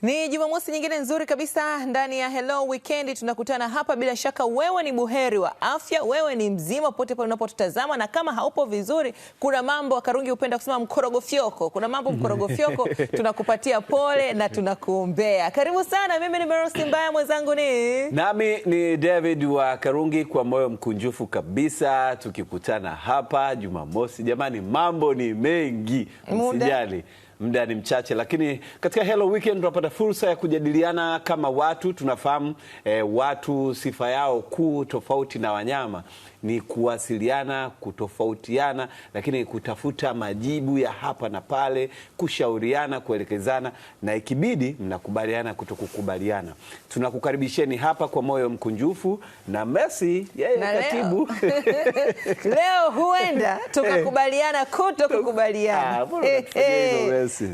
Ni Jumamosi nyingine nzuri kabisa ndani ya Hello Weekend. Tunakutana hapa, bila shaka wewe ni buheri wa afya, wewe ni mzima pote pale unapotutazama, na kama haupo vizuri, kuna mambo Karungi upenda kusema mkorogofyoko. Kuna mambo mkorogofyoko, tunakupatia pole na tunakuombea. Karibu sana, mimi ni Merosi Mbaya, mwenzangu nami ni David wa Karungi, kwa moyo mkunjufu kabisa tukikutana hapa Jumamosi. Jamani, mambo ni mengi, msijali. Muda ni mchache, lakini katika Hello Weekend tunapata fursa ya kujadiliana kama watu. Tunafahamu watu sifa yao kuu tofauti na wanyama ni kuwasiliana, kutofautiana, lakini kutafuta majibu ya hapa na pale, kushauriana, kuelekezana, na ikibidi mnakubaliana kutokukubaliana. Tunakukaribisheni hapa kwa moyo mkunjufu, na Messi yeye katibu. Leo huenda tukakubaliana kutokukubaliana.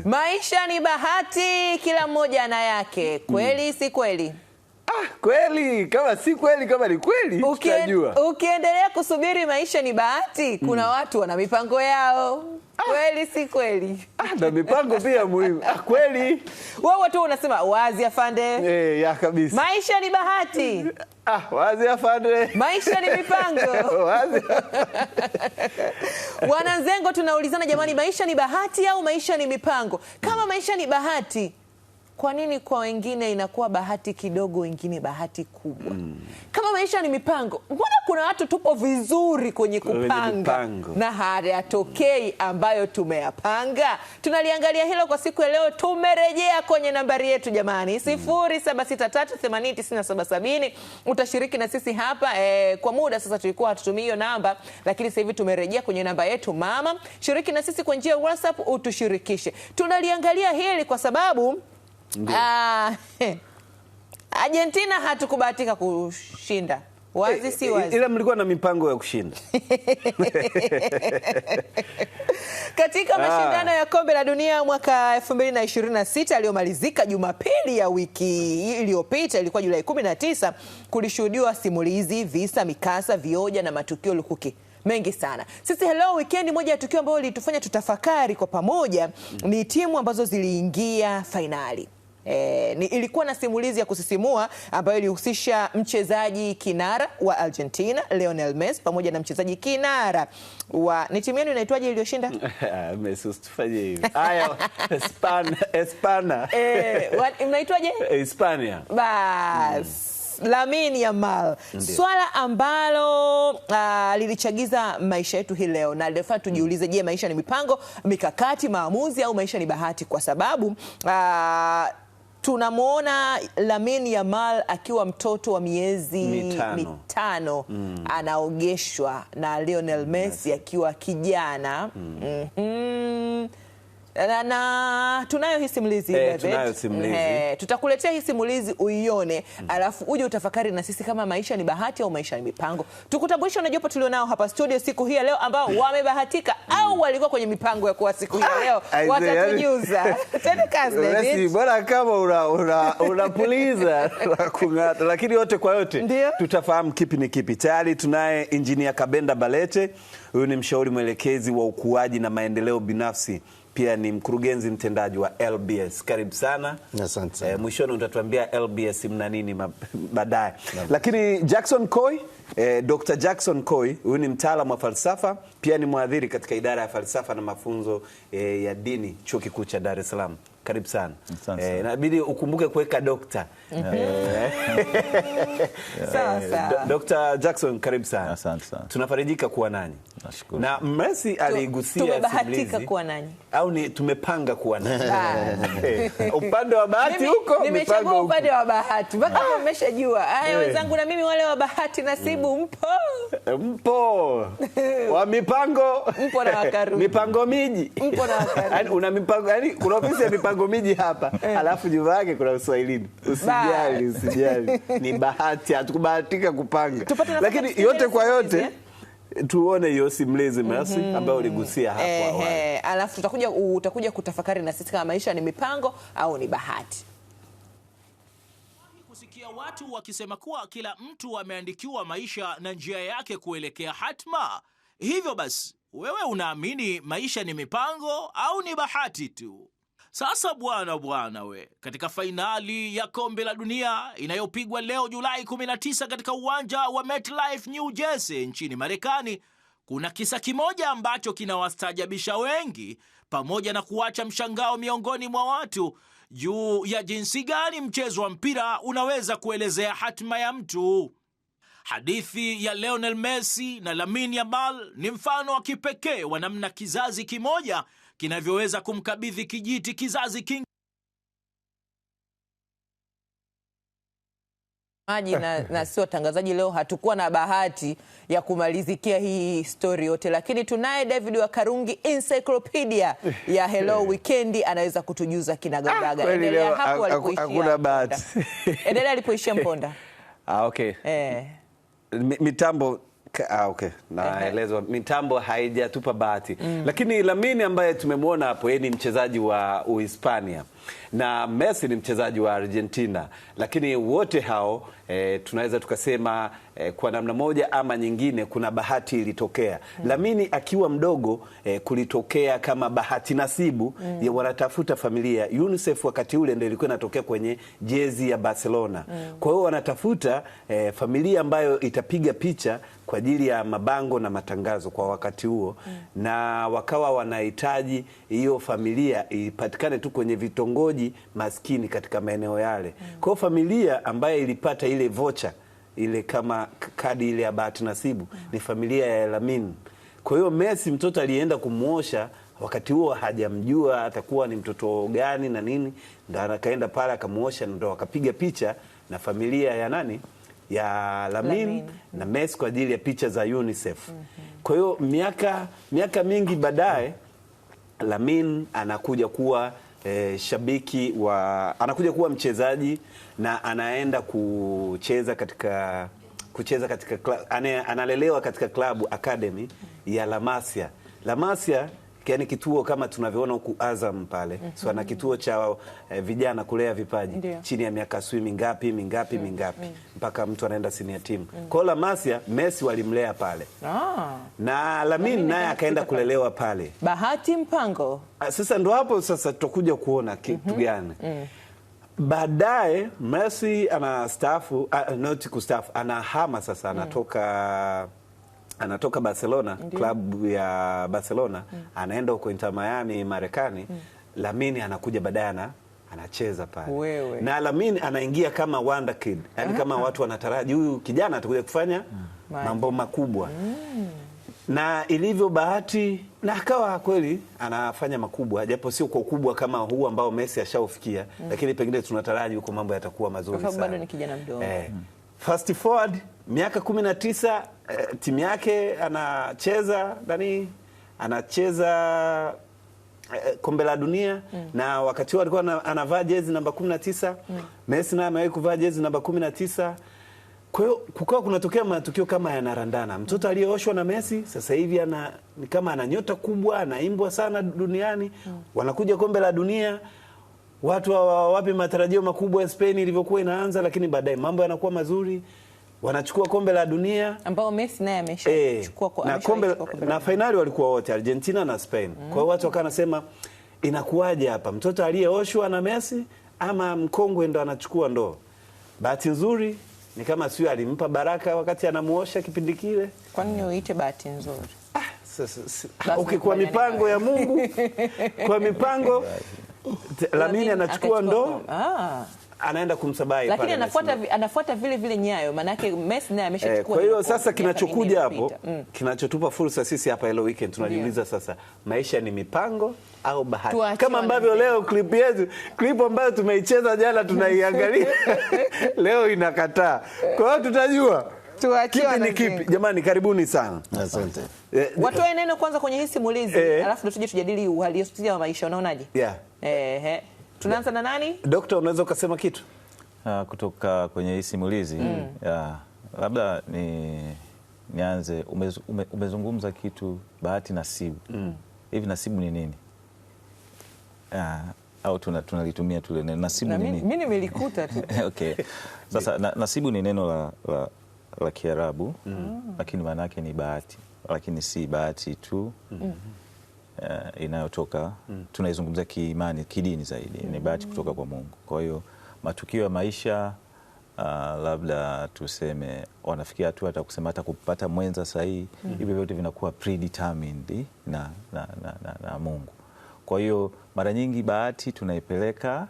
Maisha ni bahati, kila mmoja ana yake. Kweli si kweli? Kweli, kama si kweli, kama ni kweli tutajua. Ukiendelea kusubiri maisha ni bahati, kuna watu wana mipango yao. Kweli si kweli? Na mipango pia muhimu. Kweli. Wewe tu unasema wazi afande. Ya kabisa. Maisha ni bahati. Wazi afande. Maisha ni mipango. Wazi. Wananzengo tunaulizana, jamani, maisha ni bahati au maisha ni mipango? Kama maisha ni bahati, kwa nini kwa wengine inakuwa bahati kidogo, wengine bahati kubwa? Kama maisha ni mipango, mbona kuna watu tupo vizuri kwenye kupanga na hayatokei ambayo tumeyapanga? Tunaliangalia hilo kwa siku ya leo. Tumerejea kwenye nambari yetu jamani, 0763809770. Utashiriki na sisi hapa. Kwa muda sasa tulikuwa hatutumii hiyo namba, lakini sasa hivi tumerejea kwenye namba yetu mama. Shiriki na sisi kwa njia ya WhatsApp, utushirikishe. Tunaliangalia hili kwa sababu Argentina hatukubahatika kushinda. Wazi si wazi? Ila mlikuwa na mipango ya kushinda. Katika mashindano ya kombe la dunia mwaka 2026 aliyomalizika Jumapili ya wiki iliyopita, ilikuwa Julai 19, kulishuhudiwa simulizi, visa, mikasa, vioja na matukio lukuki mengi sana. Sisi Hello Weekend, moja ya tukio ambalo litufanya tutafakari kwa pamoja ni timu ambazo ziliingia fainali. Ilikuwa na simulizi ya kusisimua ambayo ilihusisha mchezaji kinara wa Argentina Lionel Messi pamoja na mchezaji kinara wa, ni timu yenu inaitwaje iliyoshinda? Messi usifanye hivi. Haya, Espana. Mnaitwaje? Hispania. Bas. Lamine Yamal. Swala ambalo lilichagiza maisha yetu hii leo, na lefaa tujiulize, je, maisha ni mipango, mikakati, maamuzi, au maisha ni bahati? Kwa sababu tunamwona Lamine Yamal akiwa mtoto wa miezi mitano anaogeshwa na Lionel Messi akiwa kijana. Na tunayo hii simulizi tutakuletea hii simulizi uione, alafu uje utafakari na sisi kama maisha ni bahati au maisha ni mipango. Tukutambulisha na jopo tulionao hapa studio siku hii ya leo ambao wamebahatika au walikuwa kwenye mipango ya kuwa siku hii ya leo. Watatujuza. Tena kazi David. Bora kama unapuliza kung'ata, lakini yote kwa yote tutafahamu kipi ni kipi. Tayari tunaye Engineer Kabenda Balete. Huyu ni mshauri mwelekezi wa ukuaji na maendeleo binafsi, pia ni mkurugenzi mtendaji wa LBS. Karibu sana. Asante sana. Mwishoni utatuambia LBS mna nini baadaye. Lakini Jackson Koi, Dr. Jackson Koi, huyu ni mtaalamu wa falsafa, pia ni mwadhiri katika idara ya falsafa na mafunzo ya dini Chuo Kikuu cha Dar es Salaam. Karibu sana. Inabidi ukumbuke kuweka dokta. Dr. Jackson, karibu sana. Asante sana. Tunafarijika kuwa nanyi. Nashukuru. Na Messi aligusia tumebahatika kuwa nanyi au ni tumepanga kuwa nanyi? Upande wa bahati huko, nimechagua upande wa bahati. Mpaka mmeshajua. Haya wenzangu, na mimi wale wa bahati nasibu mpo. Wa mipango mpo na Wakaru. Mipango miji. Mpo na Wakaru. Yaani una mipango, yaani kuna ofisi ya mipango miji hapa. Alafu nyuma yake kuna Uswahilini. Usijali. Ni bahati, hatukubahatika kupanga. Lakini yote kwa yote tuone hiyo simulizi Messi ambayo uligusia hapo awali. Alafu utakuja kutafakari na sisi kama maisha ni mipango au ni bahati. Kusikia watu wakisema kuwa kila mtu ameandikiwa maisha na njia yake kuelekea hatma. Hivyo basi, wewe unaamini maisha ni mipango au ni bahati tu? Sasa bwana we, katika fainali ya kombe la dunia inayopigwa leo Julai 19 katika uwanja wa MetLife New Jersey nchini Marekani, kuna kisa kimoja ambacho kinawastaajabisha wengi pamoja na kuacha mshangao miongoni mwa watu juu ya jinsi gani mchezo wa mpira unaweza kuelezea hatima ya mtu. Hadithi ya Lionel Messi na Lamine Yamal ni mfano wa kipekee wa namna kizazi kimoja kinavyoweza kumkabidhi kijiti kizazi kingi. Na sio watangazaji leo hatukuwa na bahati ya kumalizikia hii story yote, lakini tunaye David wa Karungi, encyclopedia ya Hello Weekend, anaweza kutujuza kinagaubaga. Endelea hapo alipoishia. Hakuna bahati. Endelea alipoishia Mponda. Okay. Mitambo okay. Naelezwa mitambo haijatupa bahati. Lakini Lamine ambaye tumemwona hapo, yeye ni mchezaji wa Uhispania na Messi ni mchezaji wa Argentina, lakini wote hao tunaweza tukasema kwa namna moja ama nyingine kuna bahati ilitokea. Lamine akiwa mdogo kulitokea kama bahati nasibu ya wanatafuta familia. UNICEF wakati ule ndio ilikuwa inatokea kwenye jezi ya Barcelona. Kwa hiyo wanatafuta familia ambayo itapiga picha kwa ajili ya mabango na matangazo kwa wakati huo, na wakawa wanahitaji hiyo familia ipatikane tu kwenye vitongoji maskini katika maeneo yale. Kwa hiyo familia ambayo ilipata ile vocha ile kama kadi ile ya bahati nasibu ni familia ya Lamine. Kwa hiyo Messi, mtoto alienda kumuosha wakati huo hajamjua atakuwa ni mtoto gani na nini, ndio akaenda pale akamuosha, ndio akapiga picha na familia ya nani, ya Lamine na Messi kwa ajili ya picha za UNICEF. Kwa hiyo miaka mingi baadaye Lamine anakuja kuwa shabiki anakuja kuwa mchezaji na anaenda kucheza katika analelewa katika klabu academy ya La Masia. La Masia yani kituo kama tunavyoona huku Azam pale. So ana kituo cha vijana kulea vipaji chini ya miaka mingapi mpaka mtu anaenda senior team. Kwa La Masia Messi walimlea pale. Na Lamine naye akaenda kulelewa pale. Bahati mpango. Sasa ndo hapo sasa tutakuja kuona kitu gani. Baadaye Messi anastaafu, not kustaafu, anahama sasa, anatoka Barcelona, klabu ya Barcelona, anaenda huko Inter Miami Marekani. Lamine anakuja baadaye anacheza pale. Na Lamine anaingia kama wonder kid, yani kama watu wanataraji huyu kijana atakuja kufanya mambo makubwa. Na ilivyo bahati, na akawa kweli anafanya makubwa, japo sio kwa ukubwa kama huu ambao Messi ashaufikia, lakini pengine tunataraji huko mambo yatakuwa mazuri sana. Kwa sababu bado ni kijana mdogo. Fast forward miaka 19, timu yake anacheza kombe la dunia, na wakati huo alikuwa anavaa jezi namba 19. Messi naye amewahi kuvaa jezi namba 19. Kwa hiyo kukawa kunatokea matukio kama yanarandana. Mtoto aliyeoshwa na Messi sasa hivi ni kama ana nyota kubwa, anaimbwa sana duniani. Wanakuja kombe la dunia, watu wapi matarajio makubwa ya Spain ilivyokuwa inaanza, lakini baadaye mambo yanakuwa mazuri. Wanachukua kombe la dunia ambao Messi naye ameshachukua na finali walikuwa wote Argentina na Spain. Kwa hiyo watu wakawa nasema inakuwaje hapa, mtoto aliyeoshwa na Messi ama mkongwe ndo anachukua ndoo? Bahati nzuri ni kama sio alimpa baraka wakati anamuosha kipindi kile. Kwa nini uite bahati nzuri? Okay, kwa mipango ya Mungu, kwa mipango Lamine anachukua ndoo. Anaenda kumsabai pale. Lakini anafuata vile nyayo, maana yake Messi naye ameshachukua. Kwa hiyo sasa kinachokuja hapo, kinachotupa fursa sisi hapa Hello Weekend, tunajiuliza sasa, maisha ni mipango au bahati? Kama ambavyo leo clip ambayo tumeicheza jana tunaiangalia leo inakataa. Kwa hiyo tutajua kipi ni kipi. Jamani, karibuni sana. Asante. Watoe neno kwanza kwenye hii simulizi, alafu tuje tujadili uhalisia wa maisha. Unaonaje? Tunaanza na nani? Dokta, unaweza ukasema kitu? Kutoka kwenye hii simulizi, labda nianze, umezungumza kitu bahati nasibu. Hivi nasibu ni nini? Au tunalitumia tule neno nasibu ni nini? Mimi nimelikuta tu. Okay. Sasa nasibu ni neno la Kiarabu, lakini maana yake ni bahati, lakini si bahati tu. inayotoka tunaizungumzia kiimani, kidini zaidi, ni bahati kutoka kwa Mungu. Kwa hiyo matukio ya maisha labda tuseme wanafikia hatua hata kusema hata kupata mwenza sahihi, hivyo vyote vinakuwa predetermined na Mungu. Kwa hiyo mara nyingi bahati tunaipeleka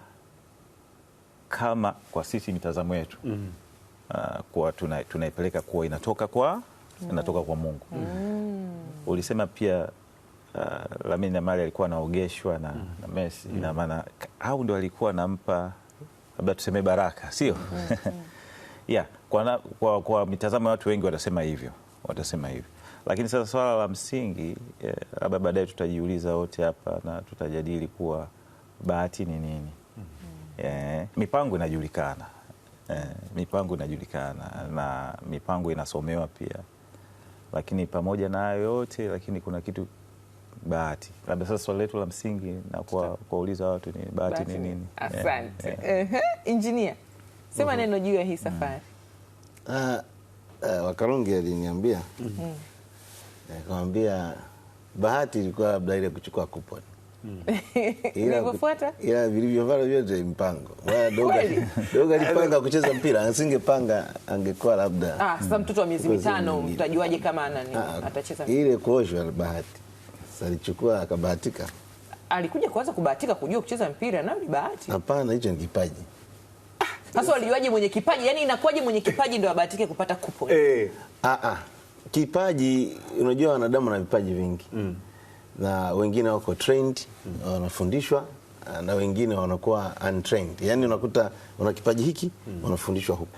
kama kwa sisi mitazamo yetu kwa tunaipeleka kuwa inatoka kwa Mungu. Ulisema pia Lamine Yamal alikuwa anaogeshwa na Messi, ina maana au ndo alikuwa anampa labda tuseme baraka, sio? Yeah, kwa mitazamo ya watu wengi watasema hivyo. Lakini sasa swala la msingi labda baadaye tutajiuliza wote hapa na tutajadili kuwa bahati ni nini. Mipango inajulikana. Na mipango inasomewa pia. Lakini pamoja na hayo yote, lakini kuna kitu bahati. Labda sasa swali letu la msingi na kuwauliza watu ni bahati ni nini? Asante. Engineer, sema neno juu ya hii safari. Wakarungi aliniambia akamwambia bahati ilikuwa labda ile kuchukua coupon. Ila vilivyofuata vyote mpango. Dogo alipanga kucheza mpira, asingepanga angekuwa labda. Sasa mtoto wa miezi 5 mtajuaje kama atacheza mpira? Ile kuoshwa bahati. Sasa alichukua akabahatika. Alikuja kwanza kubahatika kujua kucheza mpira na ni bahati. Hapana, hicho ni kipaji. Sasa walijuaje mwenye kipaji? Yaani inakuwaje mwenye kipaji ndio abahatike kupata coupon? Kipaji, unajua wanadamu na vipaji vingi. Na wengine wako trained, wanafundishwa, na wengine wanakuwa untrained. Yaani unakuta una kipaji hiki, unafundishwa huko.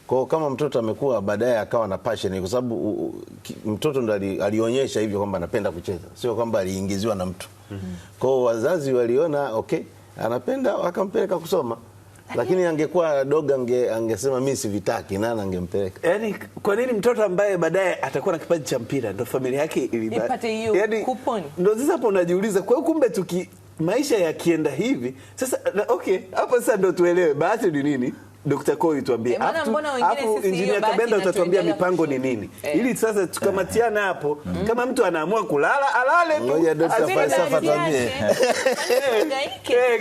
Kwa kama mtoto amekuwa baadaye akawa na passion, kwa sababu mtoto ndo alionyesha hivyo kwamba anapenda kucheza, sio kwamba aliingiziwa na mtu. Kwa wazazi waliona anapenda akampeleka kusoma. Lakini angekuwa dogo angesema mimi sivitaki, nani angempeleka? Yaani kwa nini mtoto ambaye baadaye atakuwa na kipaji cha mpira ndo familia yake ipate hiyo coupon? Ndio sasa hapo unajiuliza, kwa hiyo kumbe maisha yakienda hivi sasa, hapo sasa ndo tuelewe bahati ni nini. Dr. Koi tuambie. Hapo Engineer Kabenda utatuambia mipango ni nini. Ili sasa tukamatiana hapo, kama mtu anaamua kulala alale tu. Ngoja Dr. Falsafa tuambie.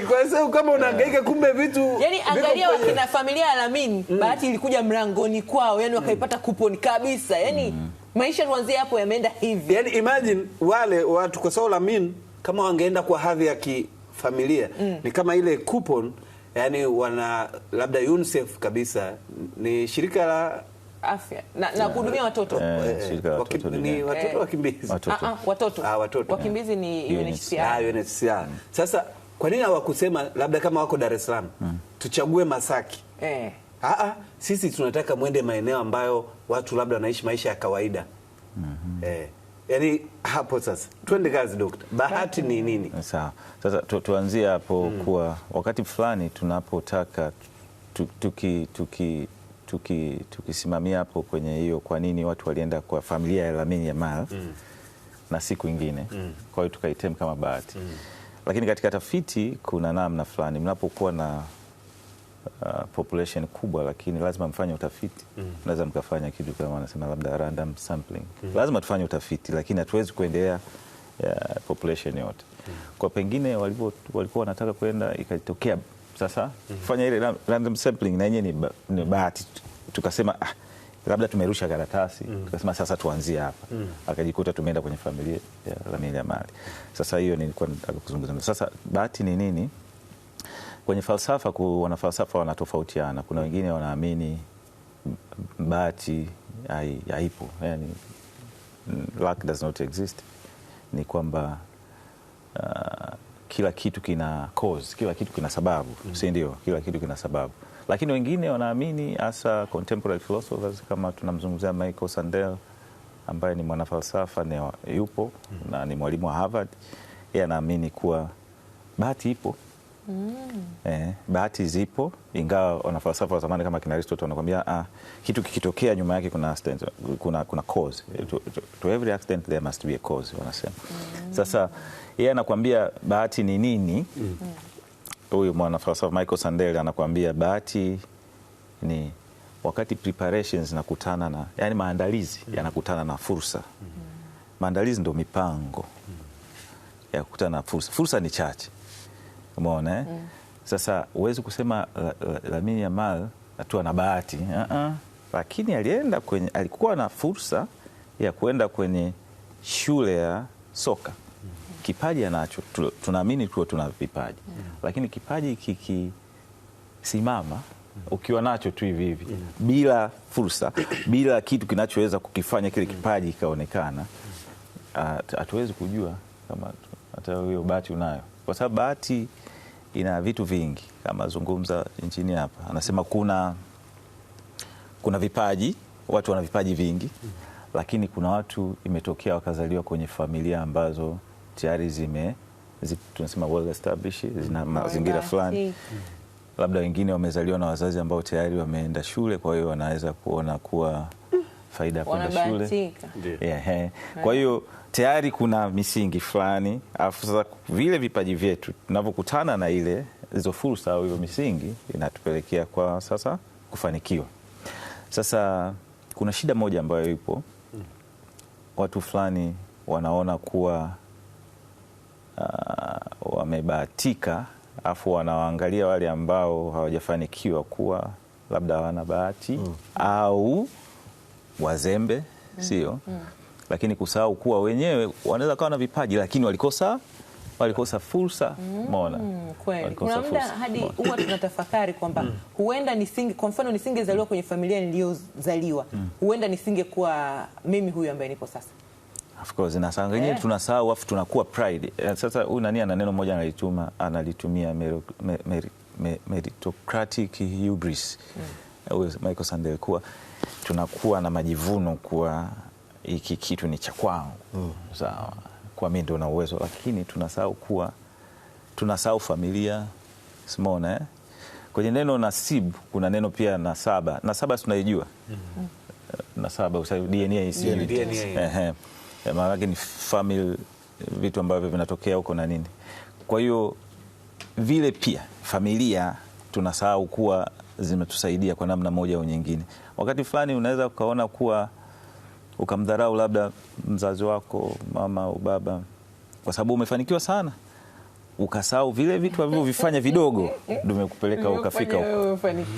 Kwa sababu kama unahangaika kumbe vitu. Yaani angalia wakina familia ya Lamine, bahati ilikuja mlangoni kwao, yani wakaipata coupon kabisa. Yaani maisha kuanzia hapo yameenda hivi. Yaani imagine wale watu, kwa sababu Lamine kama wangeenda kwa hadhi ya kifamilia, ni kama ile coupon. Yani wana labda UNICEF kabisa, ni shirika la afya na kuhudumia watoto. Ni watoto wakimbizi. Watoto wakimbizi ni UNHCR. Sasa kwa nini hawakusema labda kama wako Dar es Salaam tuchague Masaki? Sisi tunataka mwende maeneo ambayo watu labda wanaishi maisha ya kawaida. Yaani hapo sasa twende kazi Dokta. Bahati ni nini? Sawa. Sasa tuanzie hapo kuwa wakati fulani tunapotaka tukisimamia hapo kwenye hiyo, kwa nini watu walienda kwa familia ya Lamine Yamal na siku ingine. Kwa hiyo tukaitem kama bahati. Lakini katika tafiti kuna namna fulani mnapokuwa na population kubwa, lakini lazima mfanye utafiti. Lazima mkafanya kitu kama wanasema labda random sampling. Lazima tufanye utafiti, lakini hatuwezi kuendelea population yote. Kwa pengine walikuwa wanataka kwenda, ikatokea sasa kufanya ile random sampling, na yenyewe ni bahati. Tukasema labda tumerusha karatasi, tukasema sasa tuanzie hapa. Akajikuta tumeenda kwenye familia ya Lamine Yamal. Sasa hiyo nilikuwa nataka kuzungumza. Sasa bahati ni nini? Kwenye falsafa, wanafalsafa wanatofautiana. Kuna wengine wanaamini bahati haipo, yani luck does not exist. Ni kwamba kila kitu kina cause, kila kitu kina sababu, si ndio? Kila kitu kina sababu. Lakini wengine wanaamini, hasa contemporary philosophers, kama tunamzungumzia Michael Sandel ambaye ni mwanafalsafa yupo na ni mwalimu wa Harvard. Yeye anaamini kuwa bahati ipo. Bahati zipo, ingawa wanafalsafa wa zamani kama kina Aristotle wanakuambia kitu kikitokea nyuma yake kuna cause. To every accident there must be a cause, wanasema. Sasa yeye anakuambia bahati ni nini? Huyu mwanafalsafa Michael Sandel anakuambia bahati ni wakati preparations nakutana na, yani maandalizi yanakutana na fursa. Maandalizi ndio mipango. ya kukutana na fursa. Fursa ni chache, umeona Sasa huwezi kusema Lamine Yamal tu ana bahati lakini alikuwa na fursa ya kuenda kwenye shule ya soka. Kipaji anacho, tunaamini kuwa tuna vipaji lakini kipaji kikisimama ukiwa nacho tu hivi hivi bila fursa, bila kitu kinachoweza kukifanya kile kipaji kikaonekana, hatuwezi kujua kama hata hiyo bahati unayo, kwa sababu bahati ina vitu vingi. Kama zungumza nchini hapa anasema kuna vipaji, watu wana vipaji vingi, lakini kuna watu imetokea wakazaliwa kwenye familia ambazo tayari tunasema well established, zina mazingira fulani. Labda wengine wamezaliwa na wazazi ambao tayari wameenda shule, kwa hiyo wanaweza kuona kuwa faida kwenda shule. Kwa hiyo tayari kuna misingi fulani, alafu sasa vile vipaji vyetu tunavyokutana na hizo fursa au hiyo misingi inatupelekea kwa sasa kufanikiwa. Sasa kuna shida moja ambayo ipo, watu fulani wanaona kuwa wamebahatika, afu wanawaangalia wale ambao hawajafanikiwa kuwa labda hawana bahati au wazembe, sio? Lakini kusahau kuwa wenyewe wanaweza kuwa na vipaji lakini walikosa fursa. Umeona? Kweli. Kuna muda hadi huwa tunatafakari kwamba huenda kwa mfano nisingezaliwa kwenye familia niliyozaliwa, huenda nisingekuwa mimi huyu ambaye nipo sasa. Of course, na saa nyingine tunasahau, afu tunakuwa pride. Sasa huyu nani ana neno moja analitumia meritocratic hubris. Michael Sandel, kuwa tunakuwa na majivuno kuwa hiki kitu ni cha kwangu. Sawa. Kwa mimi ndio na uwezo, lakini tunasahau familia. Simona kwenye neno nasibu kuna neno pia nasaba. Nasaba tunaijua. Nasaba DNA isi. Maana ni family, vitu ambavyo vinatokea huko na nini. Kwa hiyo vile pia familia tunasahau kuwa zimetusaidia kwa namna moja au nyingine. Wakati fulani unaweza ukaona kuwa ukamdharau labda mzazi wako, mama au baba, kwa sababu umefanikiwa sana, ukasahau vile vitu alivyovifanya vidogo ndio umekupeleka ukafika huko.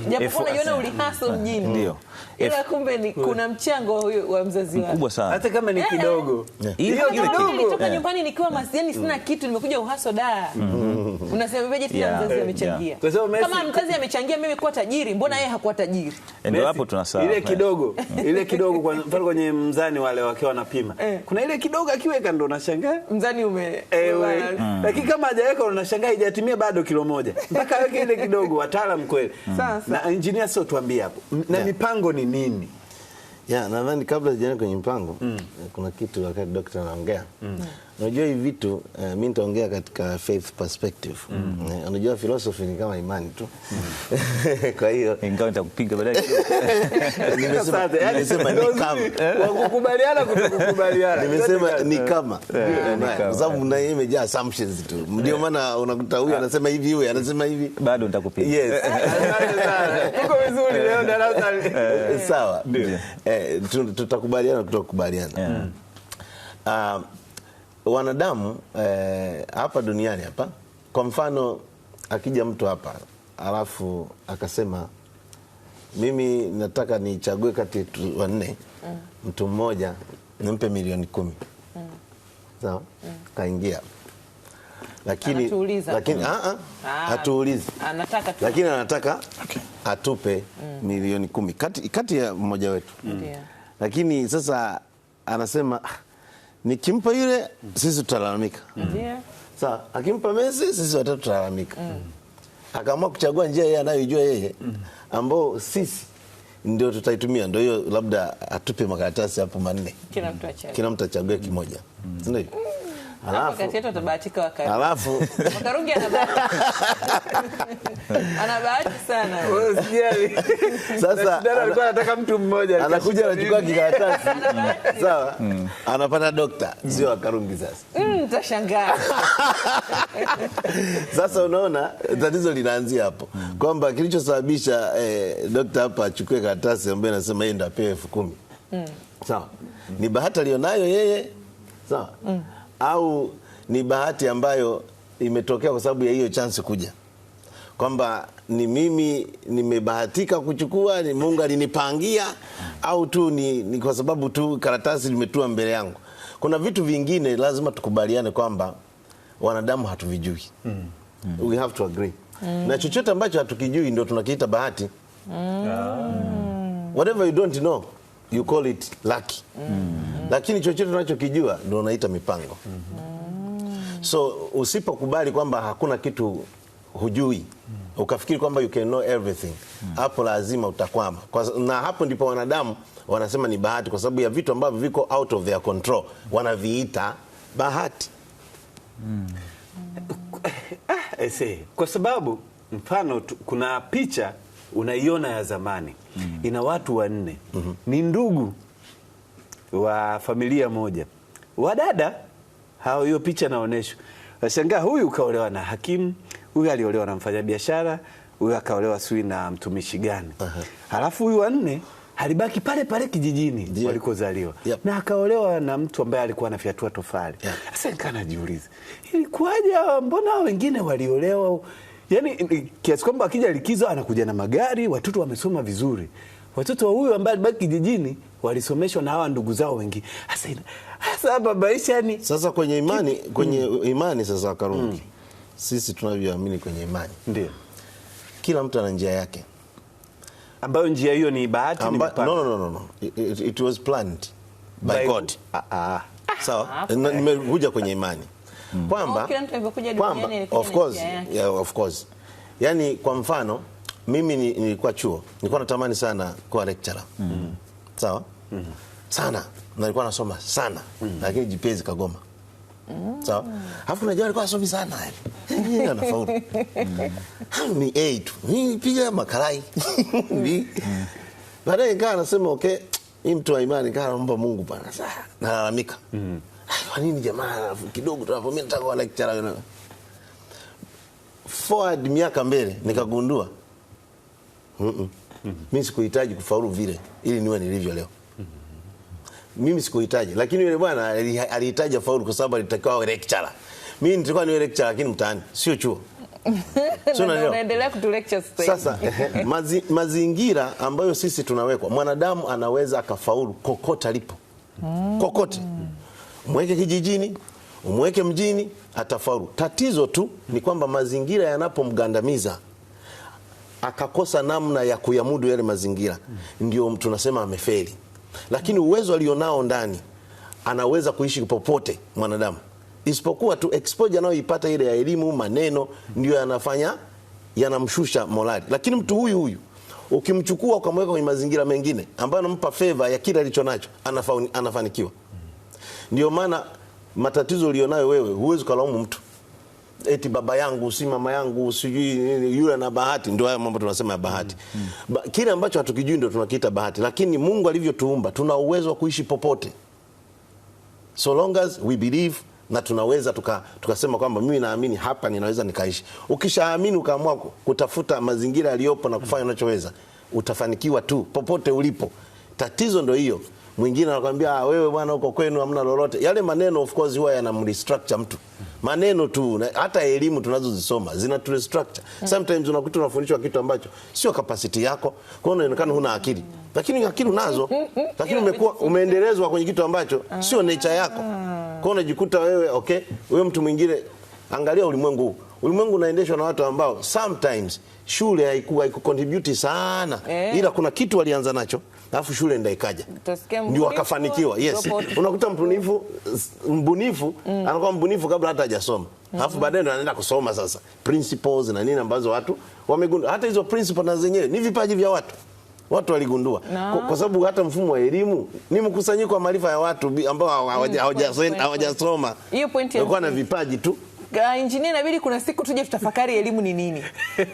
Japo unajiona ulihustle mjini. Ndio. Ila kumbe kuna mchango wa mzazi wako. Mkubwa sana. Hata kama ni kidogo. Hiyo kidogo. Nilitoka nyumbani nikiwa maskini, sina kitu, nimekuja uhustle da. Unasemaje tena mzazi amechangia? Kama mzazi amechangia mimi kuwa tajiri, mbona yeye hakuwa tajiri? Ndio hapo tunasahau. Ile kidogo kwa mfano kwenye mzani wale wakiwa wanapima. Kuna ile kidogo akiweka ndo unashangaa. Mzani Lakini kama hajaweka unashangaa haijatimia bado kilo moja. Mpaka weke ile kidogo, wataalamu kweli. Na engineer sio tuambie hapo. Na mipango ni nini? Nadhani kabla sijaenda kwenye mpango kuna kitu wakati daktari anaongea. Unajua hivi vitu mimi nitaongea katika faith perspective. Unajua philosophy ni kama imani tu. Kwa hiyo ingawa nitakupiga baadaye. Nimesema ni kama kukubaliana kutokukubaliana. Nimesema ni kama. Kwa sababu na yeye imejaa assumptions tu. Ndio maana unakuta huyu anasema hivi, huyu anasema hivi. Bado nitakupiga. Yes. Tuko vizuri leo darasa. Sawa. Tutakubaliana kutokubaliana. Wanadamu hapa duniani hapa, kwa mfano akija mtu hapa alafu akasema mimi nataka nichague kati yetu wanne, mtu mmoja nimpe milioni 10. Sawa? Kaingia. Lakini hatuulizi. Anataka tu. Lakini anataka atupe milioni 10 kati ya mmoja wetu. Lakini sasa anasema nikimpa yule sisi tutalalamika. Sawa, akimpa Messi sisi watatu tutalalamika. Akaamua kuchagua njia yeye anayojua yeye, ambao sisi ndio tutaitumia, ndio hiyo labda atupe makaratasi hapo manne. Kila mtu achague kimoja. Ndio. Alafu kati yetu atabahatika Wakarungi. Alafu Wakarungi ana bahati sana. Usijali. Sasa alikuwa anataka mtu mmoja. Anakuja anachukua kikaratasi. Sawa? Anapata dokta, sio Wakarungi sasa. Utashangaa. Sasa unaona tatizo linaanzia hapo. Kwamba kilichosababisha dokta hapa achukue karatasi ambayo inasema yeye ndo apewe 10,000. Sawa? Ni bahati alionayo yeye. Sawa? Au ni bahati ambayo imetokea kwa sababu ya hiyo chance kuja, kwamba ni mimi nimebahatika kuchukua, ni Mungu alinipangia, au tu ni kwa sababu tu karatasi limetua mbele yangu. Kuna vitu vingine lazima tukubaliane kwamba wanadamu hatuvijui. We have to agree. Na chochote ambacho hatukijui ndio tunakiita bahati. Whatever you don't know, you call it lucky. Lakini chochote tunachokijua ndio unaita mipango. So usipokubali kwamba hakuna kitu hujui, ukafikiri kwamba you can know everything, hapo lazima utakwama. Na hapo ndipo wanadamu wanasema ni bahati, kwa sababu ya vitu ambavyo viko out of their control wanaviita bahati. Kwa sababu mfano kuna picha unaiona ya zamani, ina watu 4, ni ndugu wa familia moja, wadada hao. Hiyo picha naonesha, washangaa, huyu kaolewa na hakimu, huyu aliolewa na mfanyabiashara, huyu akaolewa sui na mtumishi gani. Halafu huyu 4 alibaki pale pale kijijini walikozaliwa, na akaolewa na mtu ambaye alikuwa anafiatua tofali. Sasa nikanajiuliza, ilikuwaje mbona wengine waliolewa? Yaani kiasi kwamba akija likizo anakuja na magari, watoto wamesoma vizuri. Watoto wa huyu ambaye alibaki kijijini walisomeshwa na hawa ndugu zao wengi. Sasa baba ishani. Sasa kwenye imani sasa Karungi. Sisi tunavyoamini kwenye imani. Ndio. Kila mtu ana njia yake. Ambayo njia hiyo ni bahati, ni mipango. No. It was planned by God. Sawa? Nimekuja kwenye imani. Kwamba kila mtu alipokuja duniani ilikuwa of course. Yaani kwa mfano mimi nilikuwa chuo, nilikuwa natamani sana kuwa lecturer. Sawa? Sana. Na nilikuwa nasoma sana, lakini GPA zikagoma. Sawa? Alafu najua nilikuwa nasomi sana. Yeye anafaulu. Ni A tu. Nipiga makarai. Baadaye nikawa nasema okay, hii mtu wa imani nikawa naomba Mungu bwana. Sasa nalalamika. Kwa nini jamaa kidogo tu hapo mimi nataka kuwa lecturer? Forward miaka mbele nikagundua mimi sikuhitaji kufaulu vile ili niwe nilivyo leo. Mimi sikuhitaji, lakini yule bwana alihitaji faulu kwa sababu alitakiwa awe lecturer. Mimi nilikuwa niwe lecturer lakini mtaani, sio chuo. So unaendelea kutu lecture sasa. Mazingira ambayo sisi tunawekwa, mwanadamu anaweza akafaulu kokote alipo. Kokote. Mweke kijijini, umweke mjini, atafaulu. Tatizo tu ni kwamba mazingira yanapomgandamiza akakosa namna ya kuyamudu yale mazingira, ndio tunasema amefeli. Lakini uwezo alionao ndani anaweza kuishi popote mwanadamu, isipokuwa tu exposure anayoipata ile ya elimu, maneno ndio yanamshusha morali. Lakini mtu huyu ukimchukua ukamweka kwenye mazingira mengine ambayo anampa favor ya kile alichonacho, anafanikiwa. Ndio maana matatizo ulionayo wewe huwezi kulaumu mtu. Eti baba yangu si mama yangu sijui yule na bahati. Ndio haya mambo tunasema ya bahati. Kile ambacho hatukijui ndio tunakiita bahati. Lakini Mungu alivyotuumba tuna uwezo wa kuishi popote, so long as we believe, na tunaweza tukasema kwamba mimi naamini hapa ninaweza nikaishi. Ukishaamini ukaamua kutafuta mazingira yaliyopo na kufanya unachoweza, utafanikiwa tu popote ulipo. Tatizo ndio hiyo. Mwingine anakuambia wewe bwana uko kwenu hamna lolote. Yale maneno of course huwa yanamrestructure mtu. Maneno tu, hata elimu tunazozisoma zinaturestructure. Sometimes unakuta unafundishwa kitu ambacho sio capacity yako, kwa hiyo unaonekana huna akili. Lakini akili unazo. Lakini umeendelezwa kwenye kitu ambacho sio nature yako. Kwa hiyo unajikuta wewe wewe mtu mwingine. Angalia ulimwengu. Ulimwengu unaendeshwa na watu ambao sometimes shule haikucontribute sana, ila kuna kitu walianza nacho alafu shule ndio ikaja ndio wakafanikiwa. Yes, unakuta mbunifu anakuwa mbunifu kabla hata hajasoma, alafu baadaye ndo anaenda kusoma sasa principles na nini ambazo watu wamegundua. Hata hizo principles na zenyewe ni vipaji vya watu waligundua kwa sababu hata mfumo wa elimu ni mkusanyiko wa maarifa ya watu ambao hawajasoma. Hiyo point ya na vipaji tu. Engineer, inabidi kuna siku tuje tutafakari elimu ni nini,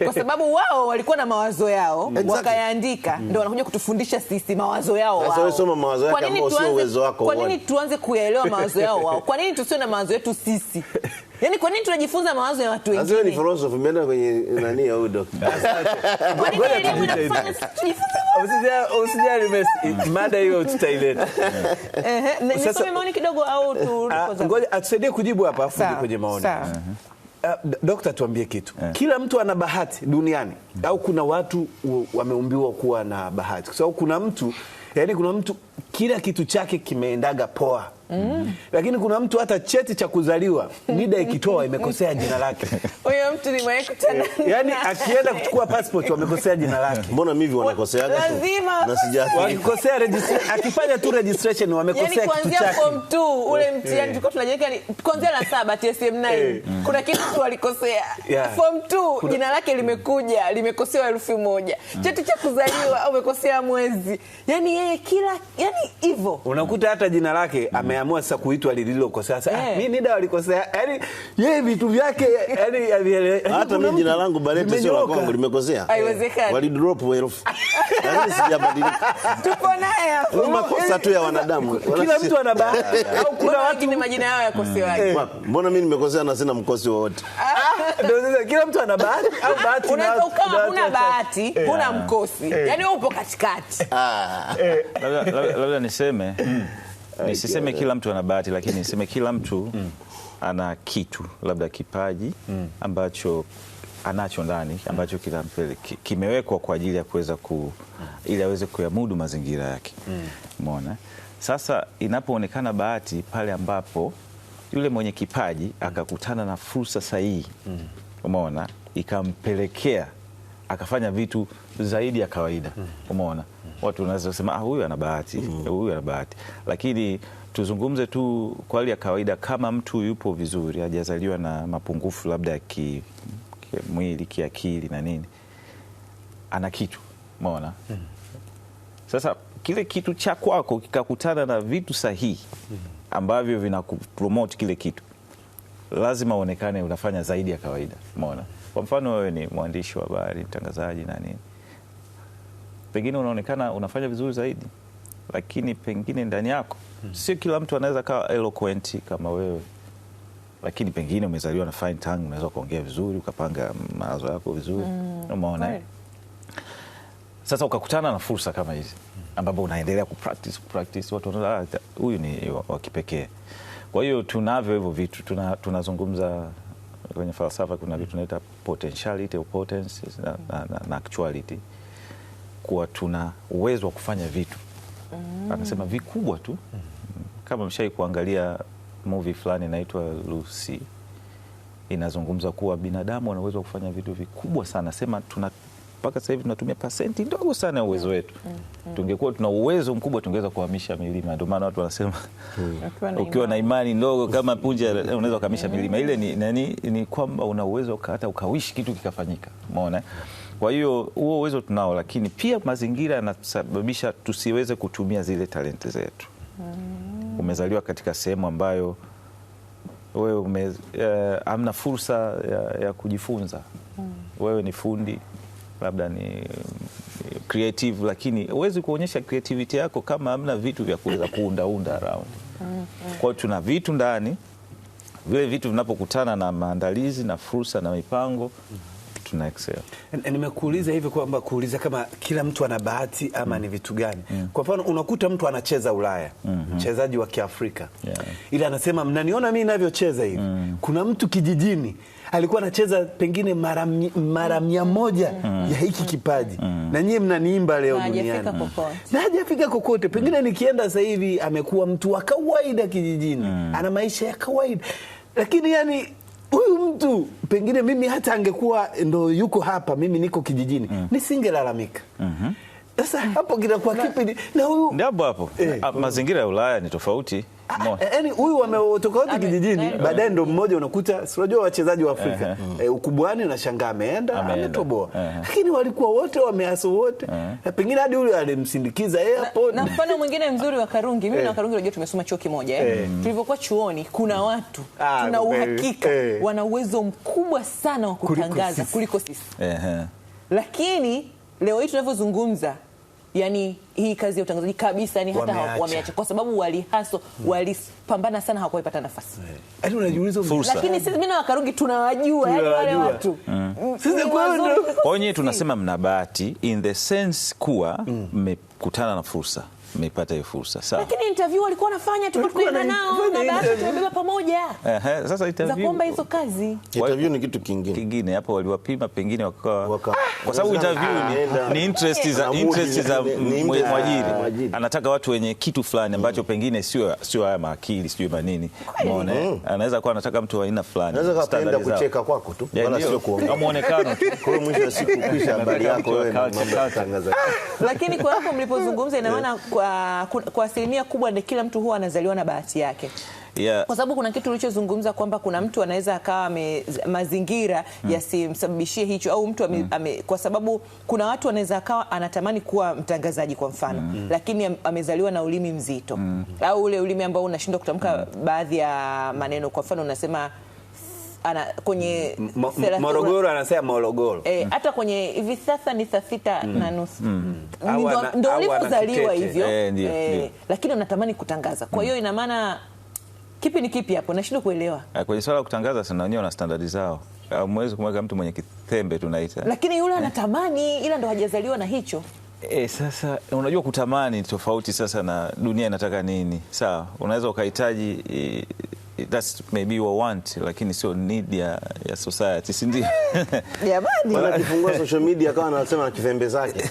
kwa sababu wao walikuwa na mawazo yao wakayaandika, ndio wanakuja kutufundisha sisi mawazo yao wao. Sasa wewe soma mawazo yako ambao sio uwezo wako. Kwa nini tuanze kuyaelewa mawazo yao wao? Kwa nini tusiwe na mawazo yetu sisi? Yaani kwa nini tunajifunza mawazo ya watu wengine? Sasa ni philosophy, umeenda kwenye nani au doctor? Kwa nini elimu inafanya tujifunze Usijali Messi, mada hiyo tutaileta. Nisome maoni kidogo au ngoja atusaidie kujibu hapa afu kwenye maoni. Dokta, tuambie kitu. Kila mtu ana bahati duniani au kuna watu wameumbiwa kuwa na bahati? Kwa sababu kuna mtu, yani kuna mtu kila kitu chake kimeendaga poa. Lakini kuna mtu hata cheti cha kuzaliwa NIDA ikitoa imekosea jina lake. Huyo mtu ni mwekutana. Yani akienda kuchukua passport wamekosea jina lake. Mbona mimi wanakoseaga tu? Lazima. Na sijati. Wakikosea registration, akifanya tu registration wamekosea kitu chake. Yani kuanzia form 2 ule mtihani tulikuwa tunajiweka ni kuanzia la 7 TSM9. Kuna kitu tu walikosea. Form 2 jina lake limekuja, limekosewa herufi moja. Cheti cha kuzaliwa au umekosea mwezi. Yani yeye yani hivyo. Unakuta hata jina lake ameamua sasa kuitwa lililokosea. Sasa mimi NIDA walikosea. Yani yeye vitu vyake yani hata mimi jina langu Balete sio la kwangu limekosea. Haiwezekani. Walidrop herufi. Lakini sijabadilika. Tupo naye hapo. Ni makosa tu ya wanadamu. Kila mtu ana bahati. Au kuna watu ni majina yao yakosewaje? Mbona mimi nimekosea na sina mkosi wowote? Ndio kila mtu ana bahati au bahati. Unaweza ukawa huna bahati, huna mkosi. Yaani upo katikati. Labda niseme nisiseme kila mtu ana bahati, lakini niseme kila mtu ana kitu, labda kipaji ambacho anacho ndani ambacho kimewekwa kwa ajili ya kuweza ili aweze kuyamudu mazingira yake. Umeona? Sasa inapoonekana bahati pale ambapo yule mwenye kipaji akakutana na fursa sahihi, umeona, ikampelekea akafanya vitu zaidi ya kawaida. Umeona? Watu wanaweza kusema huyu ana bahati, huyu ana bahati. Lakini tuzungumze tu kwa hali ya kawaida, kama mtu yupo vizuri, hajazaliwa na mapungufu labda ya mwili, kiakili na nini, ana kitu. Umeona? Sasa kile kitu cha kwako kikakutana na vitu sahihi ambavyo vinakupromote kile kitu, lazima uonekane unafanya zaidi ya kawaida. Umeona? Kwa mfano wewe ni mwandishi wa habari, mtangazaji na nini, pengine unaonekana unafanya vizuri zaidi, lakini pengine ndani yako sio kila mtu anaweza kawa eloquent kama wewe, lakini pengine umezaliwa na fine tongue, unaweza kuongea vizuri, ukapanga mawazo yako vizuri. Umeona? Sasa ukakutana na fursa kama hizi ambapo unaendelea kupractice, watu wanaona huyu ni wa kipekee. Kwa hiyo tunavyo hivyo vitu, tunazungumza kwenye falsafa, kuna vitu tunaita potentiality au potence na actuality, kuwa tuna uwezo wa kufanya vitu anasema vikubwa tu. Kama mshai kuangalia movie fulani inaitwa Lucy, inazungumza kuwa binadamu ana uwezo wa kufanya vitu vikubwa sana. Sema mpaka sasa hivi tunatumia pasenti ndogo sana ya uwezo wetu. Tungekuwa tuna uwezo mkubwa tungeweza kuhamisha milima. Ndio maana watu wanasema ukiwa na imani ndogo kama punja unaweza kuhamisha milima. Ile ni kwamba una uwezo hata ukawishi kitu kikafanyika. Umeona? Kwa hiyo huo uwezo tunao, lakini pia mazingira yanasababisha tusiweze kutumia zile talenti zetu. Umezaliwa katika sehemu ambayo wewe hamna fursa ya kujifunza. Wewe ni fundi, labda ni creative, lakini huwezi kuonyesha creativity yako kama hamna vitu vya kuweza kuunda around. Kwa hiyo tuna vitu ndani, vile vitu vinapokutana na maandalizi na fursa na mipango, tuna excel. Nimekuuliza hivi kwamba kuuliza kama kila mtu ana bahati ama ni vitu gani. Kwa mfano unakuta mtu anacheza Ulaya, mchezaji wa Kiafrika, ila anasema mnaniona mimi ninavyocheza hivi. Kuna mtu kijijini alikuwa anacheza pengine mara 100 ya hiki kipaji, na nyie mnaniimba leo duniani na hajafika kokote. Pengine nikienda sasa hivi amekuwa mtu wa kawaida kijijini, ana maisha ya kawaida, lakini yani huyu mtu pengine mimi hata angekuwa ndo yuko hapa, mimi niko kijijini, nisingelalamika. Sasa hapo kinakuwa kipi? Na huyu ndio hapo mazingira ya Ulaya ni tofauti. Yaani huyu wametoka wote kijijini, baadaye ndo mmoja unakuta, unajua wachezaji wa Afrika ukubwani unashangaa ametoboa, lakini walikuwa wote wameaso wote, pengine hadi yule alimsindikiza airport. Na mfano mwingine mzuri wa Karungi, mimi na Karungi unajua tumesoma chuo kimoja tulivyokuwa chuoni, kuna watu tuna uhakika wana uwezo mkubwa sana wa kutangaza kuliko sisi. Lakini leo hii tunavyozungumza yani hii kazi ya utangazaji kabisa, yani hata wameacha kwa sababu walihaso, walipambana sana, hawakuipata nafasi. Yaani unajiuliza fursa. Lakini sisi mimi na Wakarungi tunawajua, yani wale watu. Sisi kwa hiyo tunasema mna bahati in the sense kuwa mmekutana na fursa. Mmepata hiyo fursa. Sawa. Lakini interview walikuwa wanafanya, tulikuwa nao na bahati tumebeba pamoja. Sasa interview. Za kuomba hizo kazi. Interview ni kitu kingine. Hapo waliwapima pengine wakawa kwa sababu interview ni interest za mwajiri. Anataka watu wenye kitu fulani ambacho pengine sio haya maakili, sio manini. Umeona? Anaweza kuwa anataka mtu wa aina fulani. Anaweza kupenda kucheka kwako tu, wala sio kuongea. Muonekano tu. Kwa hiyo mwisho wa siku kisha habari yako wewe na mambo ya tangazaji. Lakini kwa hapo mlipozungumza, ina maana kwa asilimia kubwa ni kila mtu huwa anazaliwa na bahati yake. Yeah. Kwa sababu kuna kitu ulichozungumza kwamba kuna mtu anaweza akawa mazingira yasimsababishie hicho, au mtu kwa sababu kuna watu wanaweza akawa anatamani kuwa mtangazaji kwa mfano, lakini amezaliwa na ulimi mzito, au ule ulimi ambao unashindwa kutamka baadhi ya maneno. Kwa mfano unasema kwenye Morogoro anasema Morogoro. Hata kwenye hivi sasa ni saa 6:30. Ndio ulipozaliwa hivyo. Lakini unatamani kutangaza. Kwa hiyo ina maana kipi ni kipi hapo? Nashindwa kuelewa. Kwenye swala la kutangaza sana wenyewe wana standard zao. Mwezi kumweka mtu mwenye kitembe tunaita. Lakini yule anatamani, ila ndo hajazaliwa na hicho. Sasa unajua kutamani tofauti sasa na dunia inataka nini. Sawa, unaweza ukahitaji that's maybe you want, lakini sio need ya society, si ndio? Jamani, wanakifungua social media kama anasema na kifembe zake.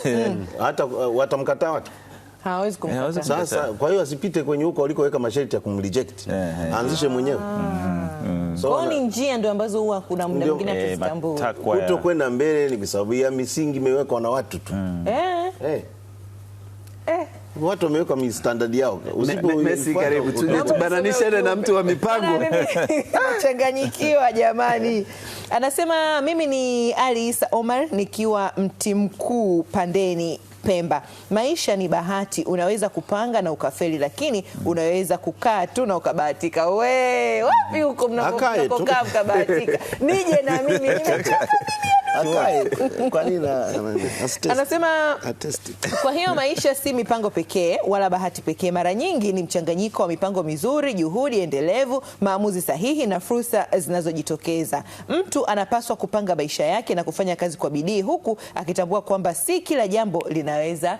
Hata watamkataa watu. Hawezi kumkataa. Sasa kwa hiyo asipite kwenye huko alikoweka masharti ya kumreject. Aanzishe mwenyewe. Kwa ni njia ndio ambazo huwa kuna muda mwingine tutambua. Kutokwenda mbele ni kwa sababu ya misingi imewekwa na watu tu. Watu wameweka standard yao. Messi karibu tubananishe na mtu wa mipango. Changanyikiwa jamani. Anasema mimi ni Ali Isa Omar nikiwa Mti Mkuu Pandeni Pemba. Maisha ni bahati, unaweza kupanga na ukafeli, lakini unaweza kukaa tu na ukabahatika. We, wapi huko mnapokaa mkabahatika? Nije na mimi nimechoka. Kwa nini anasema kwa hiyo maisha si mipango pekee wala bahati pekee. Mara nyingi ni mchanganyiko wa mipango mizuri, juhudi endelevu, maamuzi sahihi na fursa zinazojitokeza. Mtu anapaswa kupanga maisha yake na kufanya kazi kwa bidii, huku akitambua kwamba si kila jambo linaweza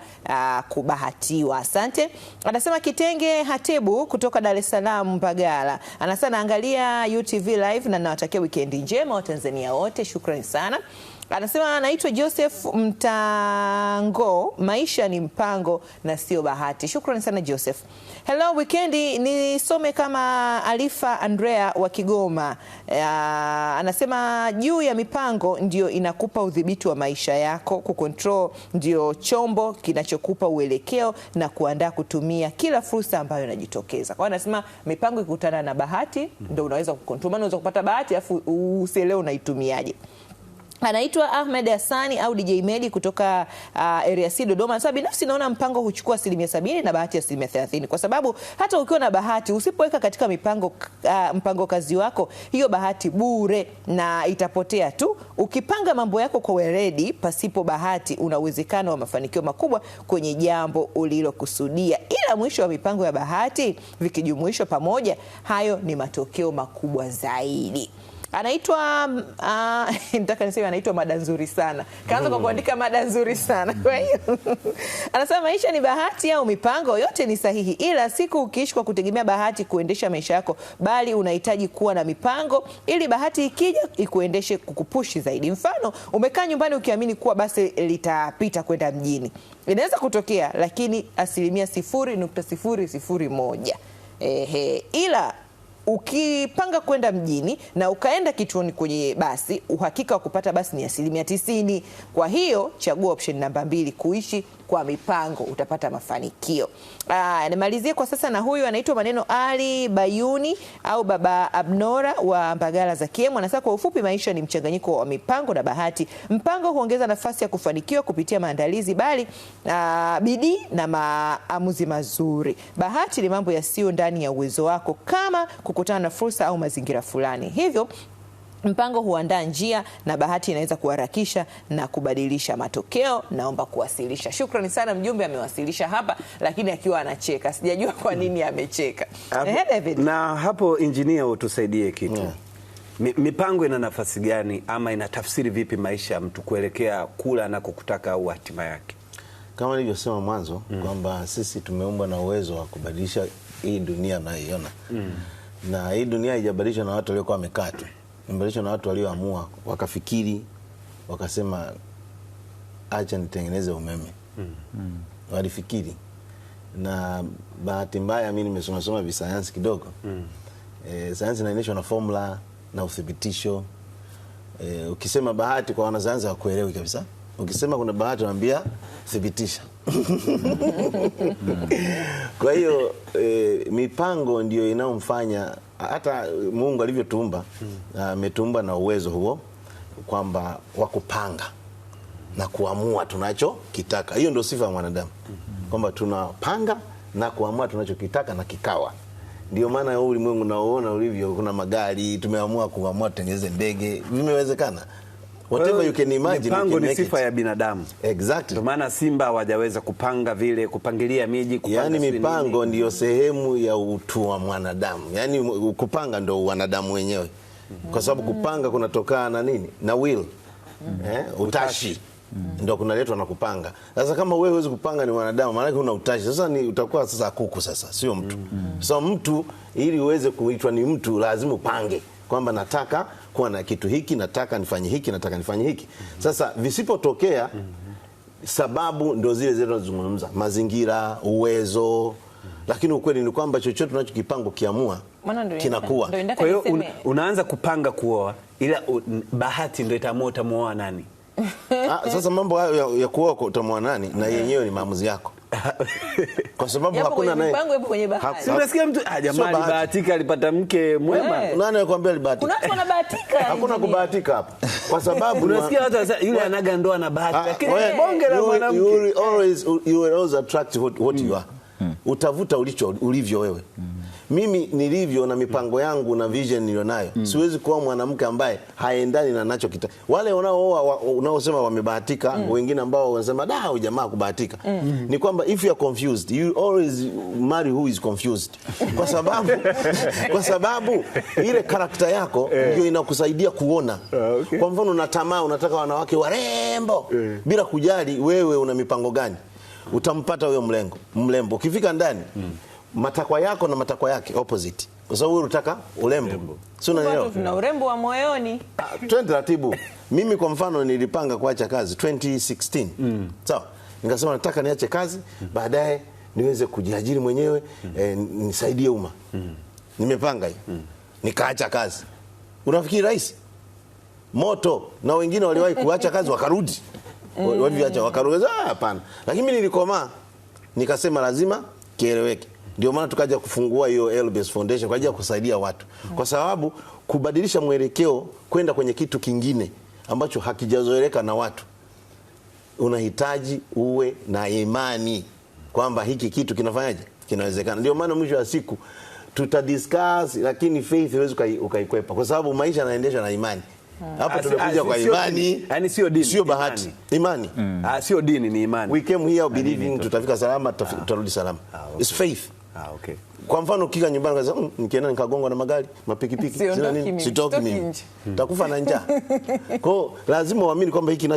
kubahatiwa. Asante. Anasema Kitenge Hatibu kutoka Dar es Salaam Mbagala. Anasema naangalia UTV live na nawatakia weekend njema wa Tanzania wote. Shukrani sana. Anasema anaitwa Joseph Mtango, maisha ni mpango na sio bahati. Shukrani sana Joseph. Hello weekendi, nisome kama Alifa Andrea wa Kigoma. Anasema juu ya mipango ndio inakupa udhibiti wa maisha yako, kucontrol ndio chombo kinachokupa uelekeo na kuandaa kutumia kila fursa ambayo inajitokeza. Kwa anasema mipango ikikutana na bahati ndio unaweza kucontrol. Maana unaweza kupata bahati afu usielewe unaitumiaje. Anaitwa Ahmed Hassani au DJ Medi kutoka area C Dodoma. Sasa binafsi naona mpango huchukua 70% na bahati 30%, kwa sababu hata ukiwa na bahati usipoweka katika mpango kazi wako, hiyo bahati bure na itapotea tu. Ukipanga mambo yako kwa weledi pasipo bahati, una uwezekano wa mafanikio makubwa kwenye jambo ulilokusudia. Ila mwisho wa mipango ya bahati vikijumuishwa pamoja, hayo ni matokeo makubwa zaidi. Anaitwa nataka niseme anaitwa mada nzuri sana. Kaanza kwa kuandika mada nzuri sana. Kwa hiyo anasema maisha ni bahati au mipango, yote ni sahihi, ila siku ukiishi kwa kutegemea bahati kuendesha maisha yako, bali unahitaji kuwa na mipango ili bahati ikija ikuendeshe, kukupushi zaidi. Mfano, umekaa nyumbani ukiamini kuwa basi litapita kwenda mjini. Inaweza kutokea, lakini 0.001. Ila ukipanga kwenda mjini na ukaenda kituoni kwenye basi, uhakika wa kupata basi ni 90%. Kwa hiyo chagua option namba 2, kuishi kwa mipango, utapata mafanikio. Nimalizie kwa sasa na huyu anaitwa Maneno Ali Bayuni au Baba Abnora wa Mbagala za Kiemu. Anasema kwa ufupi, maisha ni mchanganyiko wa mipango na bahati. Mpango huongeza nafasi ya kufanikiwa kupitia maandalizi, bali bidii na maamuzi mazuri. Bahati ni mambo yasiyo ndani ya uwezo wako, kama kukutana na fursa au mazingira fulani. Hivyo Mpango huandaa njia na bahati inaweza kuharakisha na kubadilisha matokeo. Naomba kuwasilisha. Shukrani sana, mjumbe amewasilisha hapa, lakini akiwa anacheka. Sijajua kwa nini amecheka. David. Na hapo engineer utusaidie kitu. Mipango ina nafasi gani ama inatafsiri vipi maisha ya mtu kuelekea kula anakokutaka au hatima yake? Kama nilivyosema mwanzo kwamba sisi tumeumbwa na uwezo wa kubadilisha hii dunia tunayoiona. Na hii dunia haijabadilishwa na watu waliokuwa wamekaa tu. Imebadilishwa na watu walioamua, wakafikiri, wakasema acha nitengeneze umeme. Walifikiri. Na bahati mbaya mimi nimesoma visayansi kidogo. Sayansi inaendeshwa na formula na uthibitisho. Ukisema bahati kwa wanasayansi hawakuelewi kabisa. Ukisema kuna bahati wanaambia thibitisha. Kwa hiyo mipango ndio inaomfanya hata Mungu alivyotuumba, ametuumba na uwezo huo kwamba wa kupanga na kuamua tunachokitaka. Hiyo ndio sifa ya mwanadamu. Kwamba tunapanga na kuamua tunachokitaka na kikawa. Ndio maana huu ulimwengu unaoona ulivyo, kuna magari, tumeamua tutengeneze ndege, vimewezekana. Whatever you can imagine. Mipango ni sifa ya binadamu. Exactly. Ndio maana simba hawajaweza kupanga vile, kupangilia miji, kupanga. Yani mipango ndio sehemu ya utu wa mwanadamu. Yani kupanga ndio wanadamu wenyewe. Kwa sababu kupanga kunatokana na nini? Na will. Utashi. Ndio kunaletwa na kupanga. Sasa kama wewe huwezi kupanga ni wanadamu, maana yake una utashi. Sasa utakuwa sasa kuku sasa, sio mtu. So mtu ili uweze kuitwa ni mtu lazima upange kwamba nataka kuwa na kitu hiki, nataka nifanye hiki, nataka nifanye hiki. Sasa visipotokea sababu ndio zile tunazozungumza, mazingira, uwezo. Lakini ukweli ni kwamba chochote tunachokipanga kiamua kinakuwa. Kwa hiyo unaanza kupanga kuoa, ila bahati ndio itaamua utamuoa nani. Sasa mambo hayo ya kuoa utamuoa nani na yenyewe ni maamuzi yako. Kwa sababu hakuna naye. Si unasikia mtu jamani bahatika alipata mke mwema. Nani anakuambia alibahatika? Kuna watu wanabahatika. Hakuna kubahatika hapa. Kwa sababu unasikia watu yule anaga ndoa na bahati, lakini bonge la mwanamke. You will always attract what you are. Utavuta ulivyo wewe. Mimi nilivyo na mipango yangu na vision nilionayo. Siwezi kuwa mwanamke ambaye haendani na ninachokitaka. Wale unaosema wamebahatika, wengine ambao wanasema huyu jamaa kubahatika. Ni kwamba if you are confused, you always marry who is confused. Kwa sababu ile karakta yako ndio inakusaidia kuona. Kwa mfano unataka wanawake warembo bila kujali wewe una mipango gani. Utampata huyo mlembo. Ukifika ndani matakwa yako na matakwa yake opposite. Kwa sababu wewe unataka urembo. Sio unaelewa? Tuna urembo wa moyoni. Twende taratibu. Mimi kwa mfano nilipanga kuacha kazi 2016. Sawa. Nikasema nataka niache kazi, baadaye niweze kujiajiri mwenyewe, nisaidie umma. Nimepanga hiyo. Nikaacha kazi. Unafikiri rahisi? Moto. Na wengine waliwahi kuacha kazi wakarudi. Waliacha wakarudi. Hapana. Lakini mimi nilikomaa. Nikasema lazima kieleweke. Ndio maana tukaja kufungua hiyo Elbes Foundation kwa ajili ya kusaidia watu. Kwa sababu kubadilisha mwelekeo kwenda kwenye kitu kingine ambacho hakijazoeleka na watu, unahitaji uwe na imani kwamba hiki kitu kinafanyaje, kinawezekana. Ndio maana mwisho wa siku tutadiscuss, lakini faith huwezi ukaikwepa kwa sababu maisha yanaendeshwa na imani. Hapa tumekuja kwa imani, yani sio dini, sio bahati. Imani. Sio dini, ni imani. We came here believing tutafika salama, tutarudi salama. It's faith. Okay. Kwa mfano kika nyumbani kaza nikienda nikagongwa na magari, mapikipiki, sina nini, sitoki mimi. Takufa na njaa. Kwa lazima uamini kwamba hiki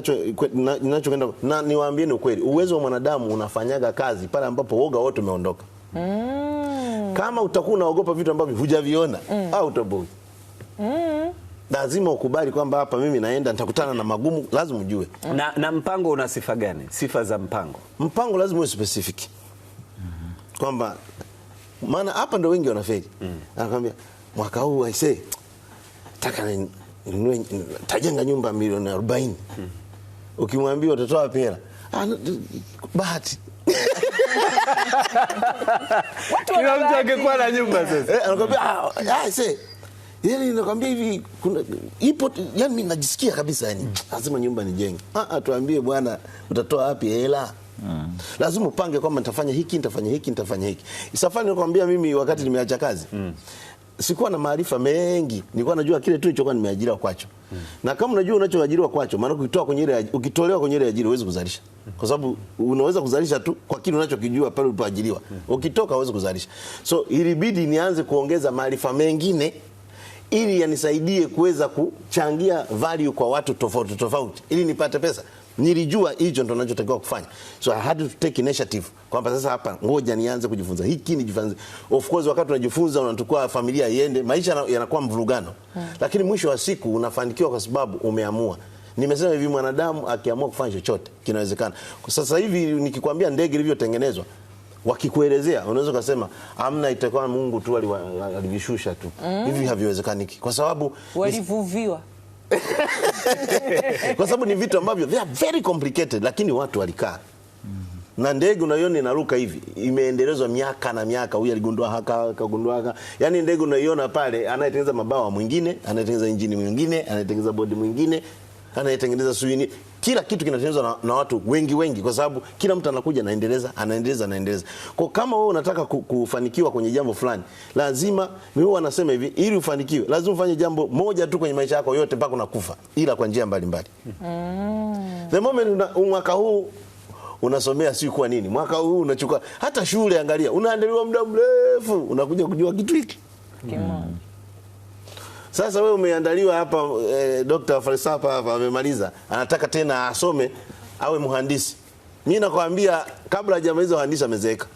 ninachokwenda, na niwaambieni ukweli, uwezo wa mwanadamu unafanyaga kazi pale ambapo woga wote umeondoka. Kama utakuwa unaogopa vitu ambavyo hujaviona, utoboi. Lazima ukubali kwamba hapa mimi naenda nitakutana na magumu, lazima ujue. Na mpango una sifa gani? Sifa za mpango. Mpango lazima uwe specific. Kwamba maana hapa ndo wengi wanafeli. Anakuambia mwaka huu aisee nataka tajenga nyumba milioni 40. Ukimwambia utatoa wapi hela? Bahati. Kila mtu angekuwa na nyumba sasa. Anakuambia aisee yani nakwambia hivi kuna ipo, yani mimi najisikia kabisa yani lazima nyumba nijenge. Tuambie bwana utatoa wapi hela? Lazima upange kwamba nitafanya hiki, nitafanya hiki, nitafanya hiki. Safari nakwambia mimi wakati nimeacha kazi. sikuwa na maarifa mengi, nilikuwa najua kile tu nilichokuwa nimeajiriwa kwacho. Na kama unajua unachoajiriwa kwacho, maana ukitolewa kwenye ile ajira huwezi kuzalisha. Kwa sababu unaweza kuzalisha tu kwa kile unachokijua pale ulipoajiriwa. Ukitoka huwezi kuzalisha. So ilibidi nianze kuongeza maarifa mengine ili yanisaidie kuweza kuchangia value kwa watu tofauti tofauti ili nipate pesa. Nilijua hicho ndo ninachotakiwa kufanya. So I had to take initiative kwamba sasa hapa ngoja nianze kujifunza hiki nijifunze. Of course wakati unajifunza unatukua familia iende, maisha yanakuwa mvurugano. Lakini mwisho wa siku unafanikiwa kwa sababu umeamua. Nimesema hivi, mwanadamu akiamua kufanya chochote kinawezekana. Kwa sasa hivi nikikwambia ndege ilivyotengenezwa, wakikuelezea unaweza kusema amna, itakuwa Mungu tu alivishusha tu. Hivi haviwezekaniki kwa sababu walivuviwa. Kwa sababu ni vitu ambavyo they are very complicated, lakini watu walikaa. Na ndege unaiona inaruka hivi, imeendelezwa miaka na miaka. Huyu aligundua haka, akagundua haka. Yaani ndege unaiona pale, anayetengeneza mabawa mwingine, anayetengeneza injini mwingine, anayetengeneza bodi mwingine, anayetengeneza suini. Kila kitu kinatengenezwa na watu wengi kwa sababu kila mtu anakuja anaendeleza. Kwa kama wewe unataka kufanikiwa kwenye jambo fulani, lazima, mimi wanasema hivi, ili ufanikiwe lazima ufanye jambo moja tu kwenye maisha yako yote mpaka unakufa, ila kwa njia mbalimbali. The moment mwaka huu unasomea si kwa nini, mwaka huu unachukua hata shule, angalia unaandaliwa muda mrefu unakuja kujua kitu hiki. Sasa wewe umeandaliwa hapa, Dr. wa falsafa hapa amemaliza, anataka tena asome awe mhandisi. Mimi nakwambia kabla hajamaliza uhandisi amezeeka.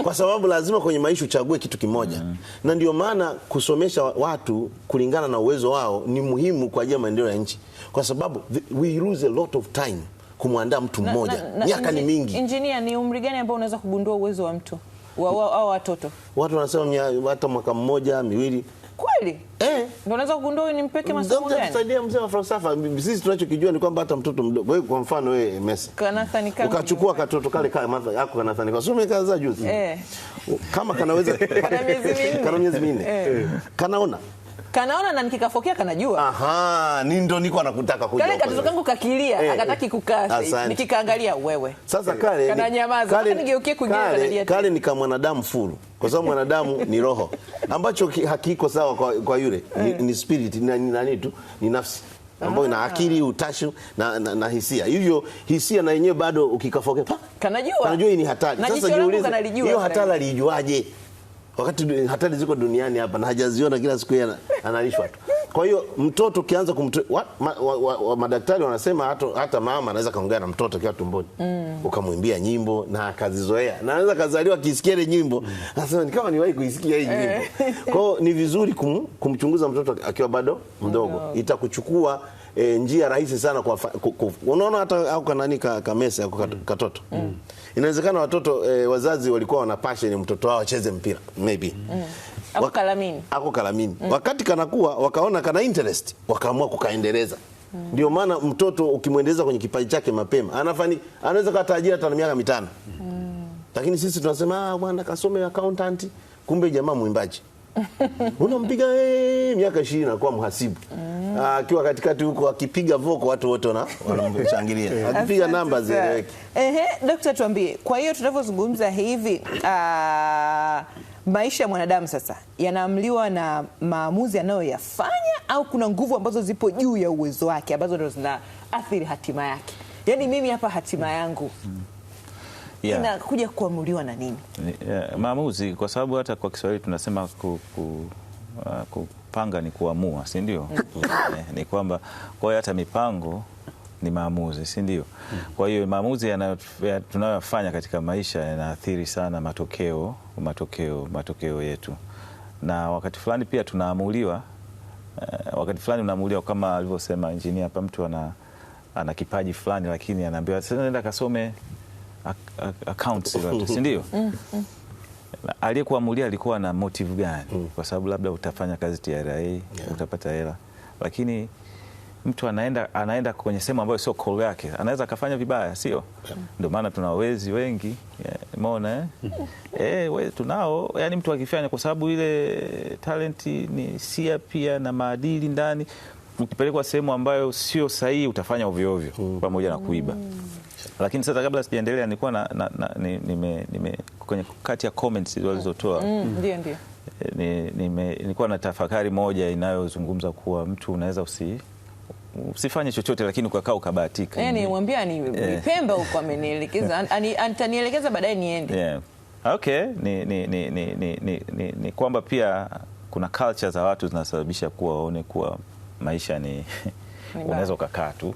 Kwa sababu lazima kwenye maisha uchague kitu kimoja. Na ndio maana kusomesha watu kulingana na uwezo wao ni muhimu kwa ajili ya maendeleo ya nchi. Kwa sababu we lose a lot of time kumwandaa mtu mmoja. Miaka ni mingi. Engineer, ni umri gani ambao unaweza kugundua uwezo wa mtu au watoto? Watu wanasema hata mwaka mmoja, miwili. Kweli? Ndio unaweza kugundua ni mpeke masomo gani? Tusaidia mzee wa falsafa. Sisi tunachokijua ni kwamba hata mtoto mdogo, wewe kwa mfano wewe Messi, Kanathani kama ukachukua katoto kale yako Kanathani kwa some kaza juzi. Kama kanaweza kana miezi minne. Kanaona na nikikafokea kanajua. Aha, ni ndo niko nakutaka kuja. Kale katoto kangu kakilia, akataki kukaa sasa. Nikikaangalia wewe. Sasa kale kananyamaza. Hata nigeukie kuingia kale ni kama mwanadamu full. Kwa sababu mwanadamu ni roho. Ambacho hakiko sawa kwa yule. Ni spirit, ni nafsi. Ambayo ina akili, utashi na hisia. Hivyo hisia na yenyewe bado ukikafokea kanajua hii ni hatari. Sasa jiulize, hiyo hatari alijuaje? Wakati hatari ziko duniani hapa na hajaziona, kila siku analishwa tu. Kwa hiyo mtoto kianza madaktari wanasema hata mama anaweza kaongea na mtoto kwa tumboni. Ukamwimbia nyimbo na akazizoea. Na anaweza kazaliwa kisikia ile nyimbo. Anasema ni kama niwahi kuisikia hii nyimbo. Kwa hiyo ni vizuri kumchunguza mtoto akiwa bado mdogo. Itakuchukua njia rahisi sana kwa unaona hata au kanani kamesa au katoto. Inawezekana watoto wazazi walikuwa wana passion mtoto wao acheze mpira maybe. Ako kalamini. Wakati kanakuwa wakaona kana interest, wakaamua kukaendeleza. Ndio maana mtoto ukimwendeleza kwenye kipaji chake mapema, anaweza kuwa tajiri hata na miaka 5. Lakini sisi tunasema bwana kasome accountant, kumbe jamaa mwimbaji. Unampiga miaka 20 na kuwa mhasibu. Akiwa katikati huko akipiga voko watu wote wanamshangilia. Akipiga namba zieleweke. Daktari, tuambie, kwa hiyo tunavyozungumza hivi maisha ya mwanadamu sasa yanaamliwa na maamuzi anayoyafanya au kuna nguvu ambazo zipo juu ya uwezo wake ambazo ndio zinaathiri hatima yake? Yaani mimi hapa hatima yangu inakuja kuamuliwa na nini? Maamuzi, kwa sababu hata kwa Kiswahili tunasema kupanga ni kuamua, si ndio? Ni kwamba kwa hiyo hata mipango ni maamuzi, si ndio? Kwa hiyo maamuzi tunayofanya katika maisha yanaathiri sana matokeo yetu. Na wakati fulani pia tunaamuliwa, wakati fulani unaamuliwa kama alivyosema engineer hapa, mtu ana kipaji fulani lakini anaambiwa sasa nenda kasome accounts zote, si ndio? Aliyekuamulia alikuwa na motive gani? Kwa sababu labda utafanya kazi TRA, utapata hela. Lakini mtu anaenda kwenye sehemu ambayo sio call yake, anaweza akafanya vibaya, sio? Ndio maana tuna wezi wengi, umeona wewe tunao, yani mtu akifanya kwa sababu ile talent ni sia pia na maadili ndani, ukipelekwa sehemu ambayo sio sahihi utafanya ovyo ovyo pamoja na kuiba. Lakini sasa kabla sijaendelea nilikuwa nime kwenye kati ya comments walizotoa. Ndio. nilikuwa na tafakari moja inayozungumza kuwa mtu unaweza usifanye chochote lakini ukakaa ukabahatika. Yani mwambia ni Pemba huko amenielekeza, atanielekeza baadaye niende. Yeah. Okay, ni kwamba pia kuna culture za watu zinasababisha kuwa waone kuwa maisha ni unaweza ukakaa tu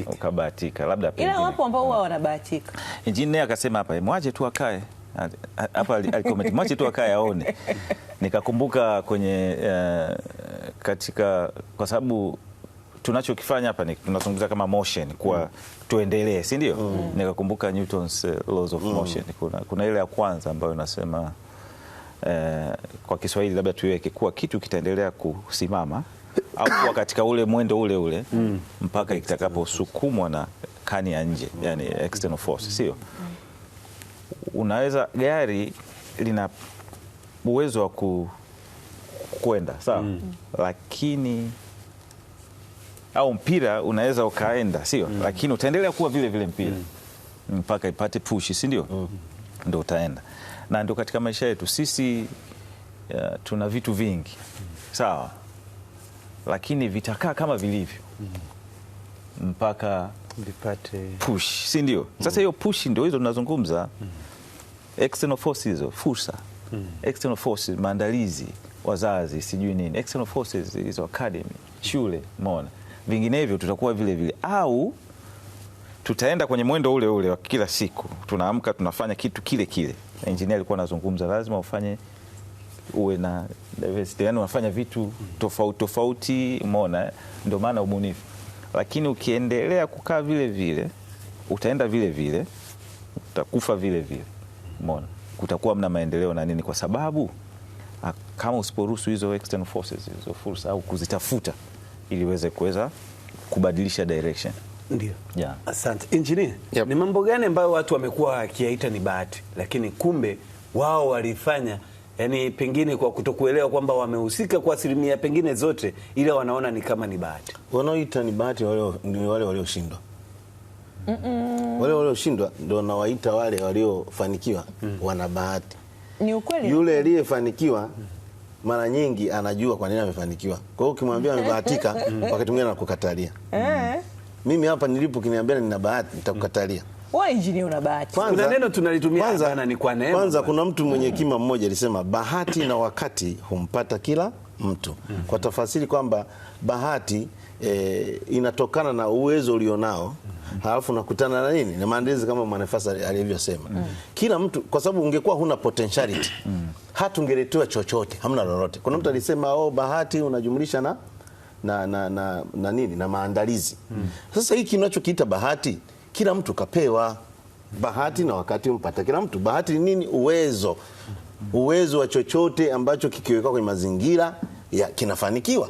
ukabahatika labda pengine. Ila wapo ambao huwa wanabahatika. Engineer akasema hapa mwache tu akae. Hapa alikomenti mwache tu akae aone. Nikakumbuka kwenye katika kwa sababu tunachokifanya hapa ni tunazungumza kama motion kwa tuendelee, si ndio? Nikakumbuka Newton's laws of motion. Kuna ile ya kwanza ambayo inasema kwa Kiswahili labda tuiweke kuwa kitu kitaendelea kusimama au kuwa katika ule mwendo ule mpaka kitakaposukumwa na kani ya nje, yani external force, sio? Unaweza gari lina uwezo wa kwenda sawa, lakini au mpira unaweza ukaenda, sio? Lakini utaendelea kuwa vile vile mpira mpaka ipate push, si ndio? Ndio utaenda. Na ndio katika maisha yetu sisi tuna vitu vingi sawa, lakini vitakaa kama vilivyo mpaka vipate push, si ndio? Sasa hiyo push ndio hizo tunazungumza, external forces hizo, fursa external forces, maandalizi, wazazi, sijui nini, external forces hizo, academy, shule, umeona. Vinginevyo tutakuwa vile vile au tutaenda kwenye mwendo ule wa kila siku, tunaamka tunafanya kitu kile kile. Engineer alikuwa anazungumza lazima ufanye uwe na diversity, yani unafanya vitu tofauti, umeona, ndio maana ubunifu. Lakini ukiendelea kukaa vile vile utaenda vile vile, utakufa vile vile, umeona. Kutakuwa mna maendeleo na nini, kwa sababu kama usiporuhusu hizo external forces, hizo fursa au kuzitafuta ili uweze kuweza kubadilisha direction. Ndio. Yeah. Asante. Engineer, ni mambo gani ambayo watu wamekuwa wakiyaita ni bahati lakini kumbe wao walifanya, yani pengine kwa kutokuelewa kwamba wamehusika kwa asilimia pengine zote, ila wanaona ni kama ni bahati? Wanaoita ni bahati ni wale walioshindwa. Wale walioshindwa ndio nawaita wale waliofanikiwa wana bahati. Ni ukweli. Yule aliyefanikiwa mara nyingi anajua kwa nini amefanikiwa. Kwa hiyo ukimwambia amebahatika wakati mwingine anakukatalia. Mimi hapa nilipo kiniambia nina bahati nitakukatalia. Wewe engineer una bahati. Kuna neno tunalitumia sana ni kwa neema. Kwanza kuna mtu mwenye hekima mmoja alisema bahati na wakati humpata kila mtu. Kwa tafasiri kwamba bahati inatokana na uwezo ulionao, halafu nakutana na nini? Na maandalizi kama Manifesta alivyosema. Kila mtu, kwa sababu ungekuwa huna potentiality, hata ungeletewa chochote, hamna lolote. Kuna mtu alisema bahati unajumlisha na nini? Na maandalizi. Sasa hiki unachokiita bahati, kila mtu kapewa bahati na wakati umpata kila mtu. Bahati ni nini? Uwezo wa chochote ambacho kikiwekwa kwenye mazingira kinafanikiwa.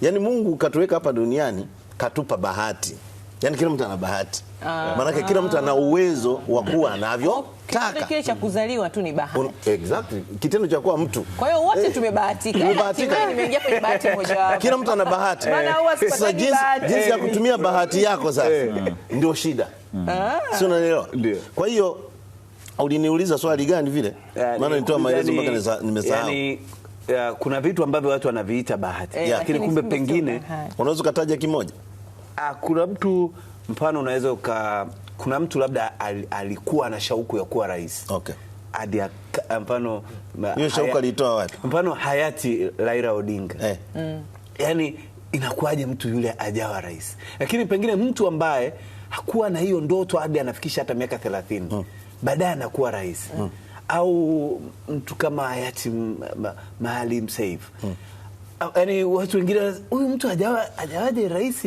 Yani Mungu katuweka hapa duniani, katupa bahati. Yani kila mtu ana bahati. Maana kila mtu ana uwezo wa kuwa anavyotaka. Kile cha kuzaliwa tu ni bahati. Exactly. Kitendo cha kuwa mtu. Kwa hiyo wote tumebahatika. Mimi nimeingia kwenye bahati moja. Kila mtu ana bahati. Sasa jinsi ya kutumia bahati yako sasa ndio shida. Sio, unaelewa? Kwa hiyo uliniuliza swali gani vile? Maana nitoa maelezo mpaka nimesahau. Yani kuna vitu ambavyo watu wanaviita bahati. Lakini kumbe pengine unaweza kutaja kimoja. Kuna mtu mfano unaweza kuna mtu labda alikuwa na shauku ya kuwa rais. Okay. Hadi mfano hiyo shauku alitoa wapi? Mfano hayati Raila Odinga. Yani inakuwaje mtu yule ajawa rais? Lakini pengine mtu ambaye hakuwa na hiyo ndoto hadi anafikisha hata miaka 30 baadaye anakuwa rais. Au mtu kama hayati Maalim Seif. Yani watu wengine huyu mtu hajawaje rais?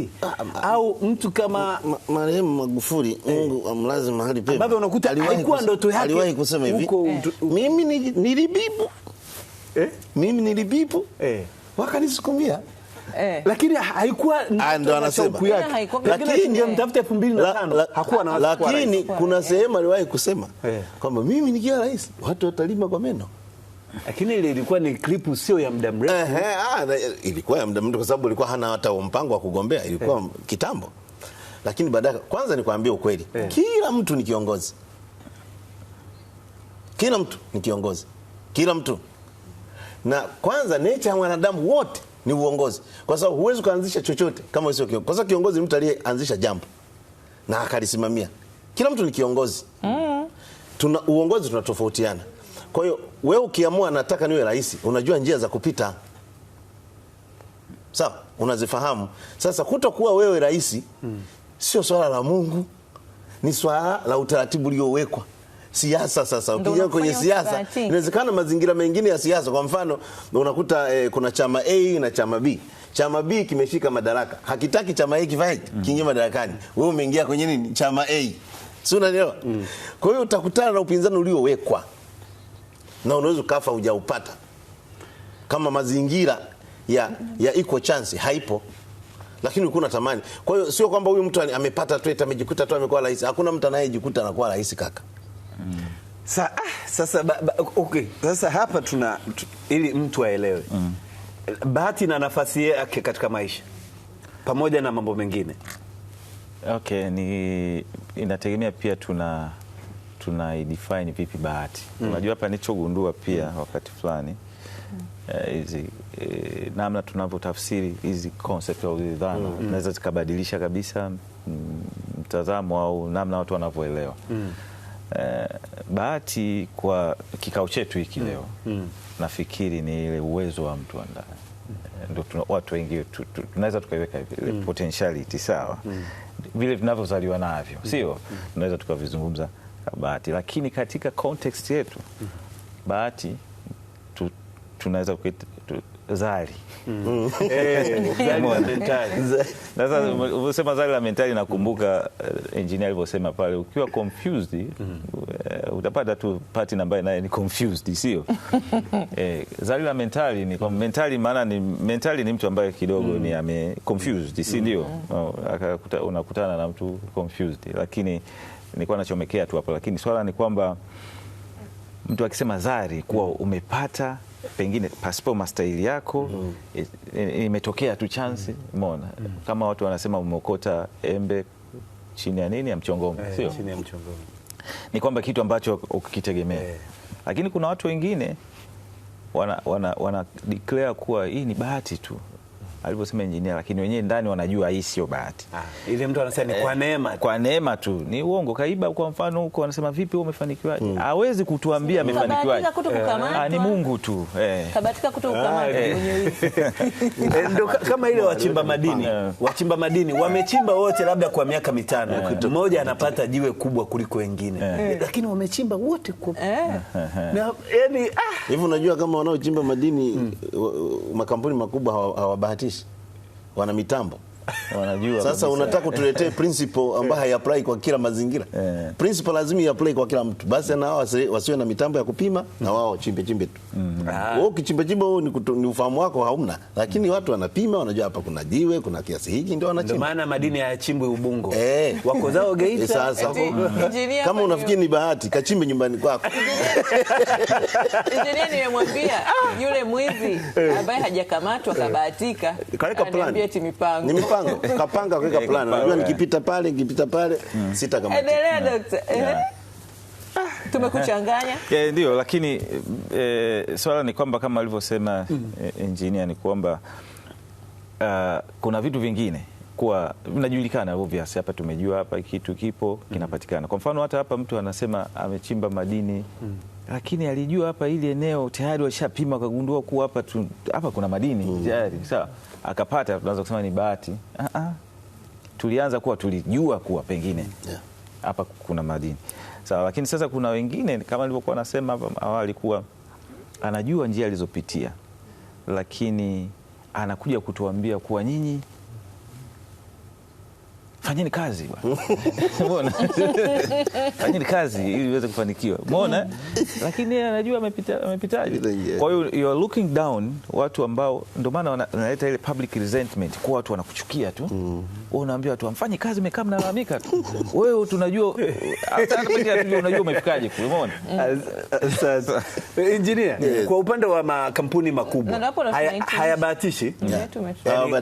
Au mtu kama marehemu Magufuli, Mungu amlaze mahali pema, ambapo unakuta alikuwa ndoto yake. Aliwahi kusema hivi, mimi nilibibu mimi nilibibu wakanisukumia. Lakini haikuwa ndo anasema. Lakini ndio mtafuta 2005 hakuwa na. Lakini kuna sehemu aliwahi kusema kwamba mimi nikiwa rais watu watalima kwa meno. Lakini ile ilikuwa ni clip sio ya muda mrefu. Ilikuwa ya muda mrefu kwa sababu ilikuwa hana hata mpango wa kugombea, ilikuwa kitambo. Lakini baadaye, kwanza nikwambie ukweli, kila mtu ni kiongozi. Kila mtu ni kiongozi. Kila mtu. Na kwanza nature ya mwanadamu wote ni uongozi, kwa sababu huwezi kuanzisha chochote kama sio kiongozi. Kwa sababu kiongozi ni mtu aliyeanzisha jambo na akalisimamia. Kila mtu ni kiongozi. Uongozi tunatofautiana. Kwa hiyo wewe ukiamua nataka niwe rais, unajua njia za kupita. Sawa, unazifahamu. Sasa kutokuwa wewe rais sio swala la Mungu, ni swala la utaratibu uliowekwa. Siasa sasa, ukija kwenye siasa, inawezekana mazingira mengine ya siasa, kwa mfano unakuta kuna chama A na chama B. Chama B kimeshika madaraka, hakitaki chama A kiingie madarakani. Wewe umeingia kwenye nini? Chama A. Si unanielewa? Kwa hiyo utakutana na upinzani uliowekwa. Na unaweza kafa hujaupata. Kama mazingira ya equal chance haipo, lakini uko unatamani. Kwa hiyo sio kwamba huyu mtu amepata tu amejikuta tu amekuwa rais. Hakuna mtu anayejikuta anakuwa rais kaka. Sasa okay. Sasa hapa ili mtu aelewe. Bahati na nafasi yake katika maisha pamoja na mambo mengine. Okay, inategemea pia tuna define vipi bahati. Unajua hapa nilichogundua pia wakati fulani hizi namna tunavyotafsiri hizi concept au hizi dhana naweza zikabadilisha kabisa mtazamo au namna watu wanavyoelewa. Bahati kwa kikao chetu hiki leo nafikiri ni ile uwezo wa mtu ndani. Ndio watu wengi tunaweza tukaiweka ile potentiality, sawa, vile tunavyozaliwa navyo, sio tunaweza tukavizungumza bahati, lakini katika context yetu bahati tunaweza kuita zali. Zali la mentali. Sasa unasema zali la mentali, nakumbuka engineer alivyosema pale, ukiwa confused utapata tu party ambaye naye ni confused, sio? Zali la mentali ni mentali, maana ni mentali ni mtu ambaye kidogo ni ame confused, si ndio? Unakutana na mtu confused, lakini nilikuwa nachomekea tu hapo, lakini swala ni kwamba mtu akisema zari kuwa umepata pengine pasipo mastahili yako, imetokea tu chance, umeona? Kama watu wanasema umeokota embe chini ya nini, ya mchongoma, sio? Chini ya mchongoma. Ni kwamba kitu ambacho ukikitegemea. Lakini kuna watu wengine wana declare kuwa hii ni bahati tu, alivyosema engineer, lakini wenyewe ndani wanajua hii sio bahati. Ile mtu anasema ni kwa neema. Kwa neema tu. Ni uongo. Kaiba kwa mfano huko wanasema vipi wewe umefanikiwaje? Hawezi kutuambia amefanikiwaje. Ni Mungu tu. Kabatika kutokukamata mwenyewe. Ndio kama ile wachimba madini. Wachimba madini wamechimba wote labda kwa miaka 5. Mmoja anapata jiwe kubwa kuliko wengine. Lakini wamechimba wote kwa na yani hivi unajua kama wanaochimba madini makampuni makubwa hawabahatishi. Wana mitambo. Wanajua. Sasa unataka tuletee principle ambayo haiapply kwa kila mazingira. Principle lazima iapply kwa kila mtu. Basi na wao wasiwe na mitambo ya kupima na wao chimbe tu. Wao kichimbe ni ufahamu wako hauna. Lakini watu wanapima, wanajua hapa kuna jiwe, kuna kiasi hiki, ndio wanachimba. Ndio maana madini hayachimbwi Ubungo. Wako zao Geita. Sasa kama unafikiri ni bahati, kachimbe nyumbani kwako. Engineer nimemwambia yule mwizi ambaye hajakamatwa kabahatika. Kaweka plan. Ni mipango. Kapanga kuweka plan. Unajua nikipita pale sitakamata. Endelea daktari. Tumekuchanganya. Ndio, lakini swala ni kwamba kama alivyosema engineer ni kwamba kuna vitu vingine kwa vinajulikana obvious, hapa tumejua hapa kitu kipo kinapatikana. Kwa mfano hata hapa mtu anasema amechimba madini lakini alijua hapa ili eneo tayari washapima kagundua kuwa hapa kuna madini tayari, sawa, akapata, tunaanza kusema ni bahati. Tulianza kuwa tulijua kuwa pengine hapa kuna madini, sawa, lakini sasa kuna wengine kama nilivyokuwa nasema hapa awali kuwa anajua njia alizopitia, lakini anakuja kutuambia kuwa nyinyi fanyeni kazi bwana. Umeona? Fanyeni kazi ili uweze kufanikiwa. Umeona? Lakini anajua amepitaje. Kwa hiyo you are looking down watu ambao ndio maana wanaleta ile public resentment, kwa watu wanakuchukia tu. Wewe unaambia watu mfanye kazi, mmekaa mnalalamika tu. Wewe tunajua hata pengine unajua umefikaje kule. Umeona? Sasa engineer, kwa upande wa makampuni makubwa hayabahatishi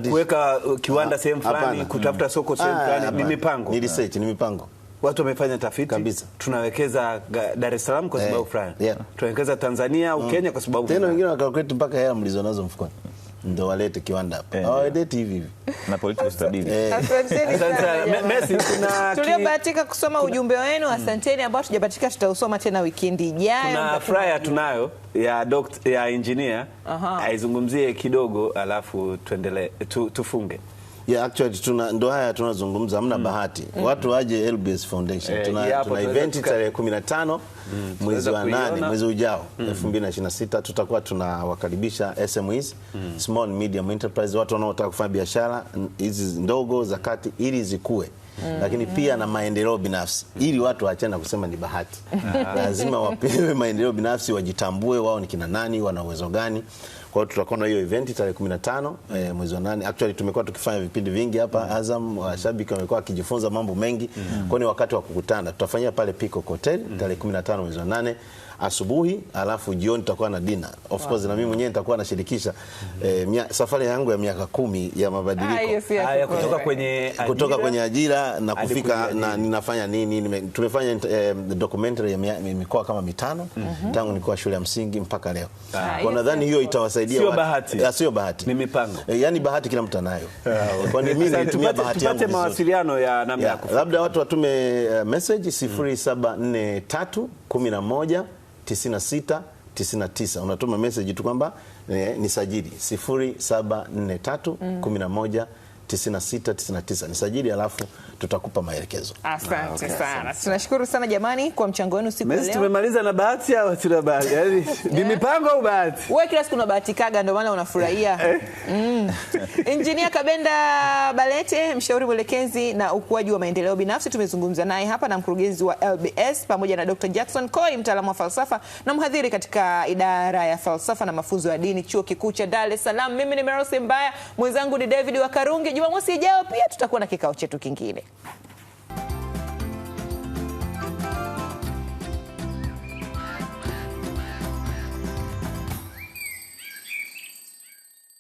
kuweka kiwanda sehemu fulani, kutafuta soko sehemu fulani, ni mipango. Ni research, ni mipango. watu wamefanya tafiti kabisa. Tunawekeza Dar es Salaam kwa sababu fulani. Tunawekeza Tanzania au Kenya kwa sababu tena wengine wakalkuleti mpaka hela mlizonazo mfukoni ndio walete kiwanda hapa. Hawaleti hivi na political stability. Asanteni sana. Messi, kuna tuliobahatika kusoma ujumbe wenu, asanteni. Ambao tujabahatika tutausoma tena wikendi ijayo. Kuna flyer tunayo ya engineer aizungumzie kidogo, alafu tuendelee tufunge. Actually ndo haya tunazungumza, hamna bahati. Watu waje LBS Foundation. Tuna event tarehe 15 mwezi wa 8 mwezi ujao 2026. Tutakuwa tunawakaribisha SMEs, small medium enterprise, watu wanaotaka kufanya biashara hizi ndogo za kati ili zikue. Lakini pia na maendeleo binafsi ili watu waachane kusema ni bahati. Lazima wapewe maendeleo binafsi, wajitambue wao ni kina nani, wana uwezo gani. Kwa hiyo tutakuwa na hiyo event tarehe 15 mwezi wa 8. Actually tumekuwa tukifanya vipindi vingi hapa Azam, washabiki wamekuwa wakijifunza mambo mengi. Kwa ni wakati wa kukutana. Tutafanyia pale Peacock Hotel tarehe 15 mwezi wa 8 asubuhi, alafu jioni tutakuwa na dinner. Of course na mimi mwenyewe nitakuwa nashirikisha safari yangu ya miaka 10 ya mabadiliko. Kutoka kwenye ajira na kufika na ninafanya nini. Tumefanya documentary ya mikoa kama 5 tangu nilikuwa shule ya msingi mpaka leo. Kwa nadhani hiyo itawasaidia sio bahati. Sio bahati. Ni mipango. Yaani bahati kila mtu anayo. Kwa nini mimi natumia bahati yangu? Tupate mawasiliano ya namna ya kufanya. Labda watu watume message 0743 11 96 99. Unatuma message tu kwamba ni sajili 0743 11 96 99. Ni sajili, alafu tutakupa maelekezo. Asante sana. Tunashukuru sana jamani kwa mchango wenu siku ya leo. Tumemaliza na bahati au tuna bahati? Yaani ni mipango au bahati? Wewe kila siku unabahatikaga ndio maana unafurahia. Engineer Kabenda Balete, mshauri mwelekezi na ukuaji wa maendeleo binafsi, tumezungumza naye hapa, na mkurugenzi wa LBS, pamoja na Dr. Jackson Koi, mtaalamu wa falsafa na mhadhiri katika idara ya falsafa na mafunzo ya dini Chuo Kikuu cha Dar es Salaam. Mimi ni Merose Mbaya, mwenzangu ni David wa Karungi. Jumamosi ijayo pia tutakuwa na kikao chetu kingine.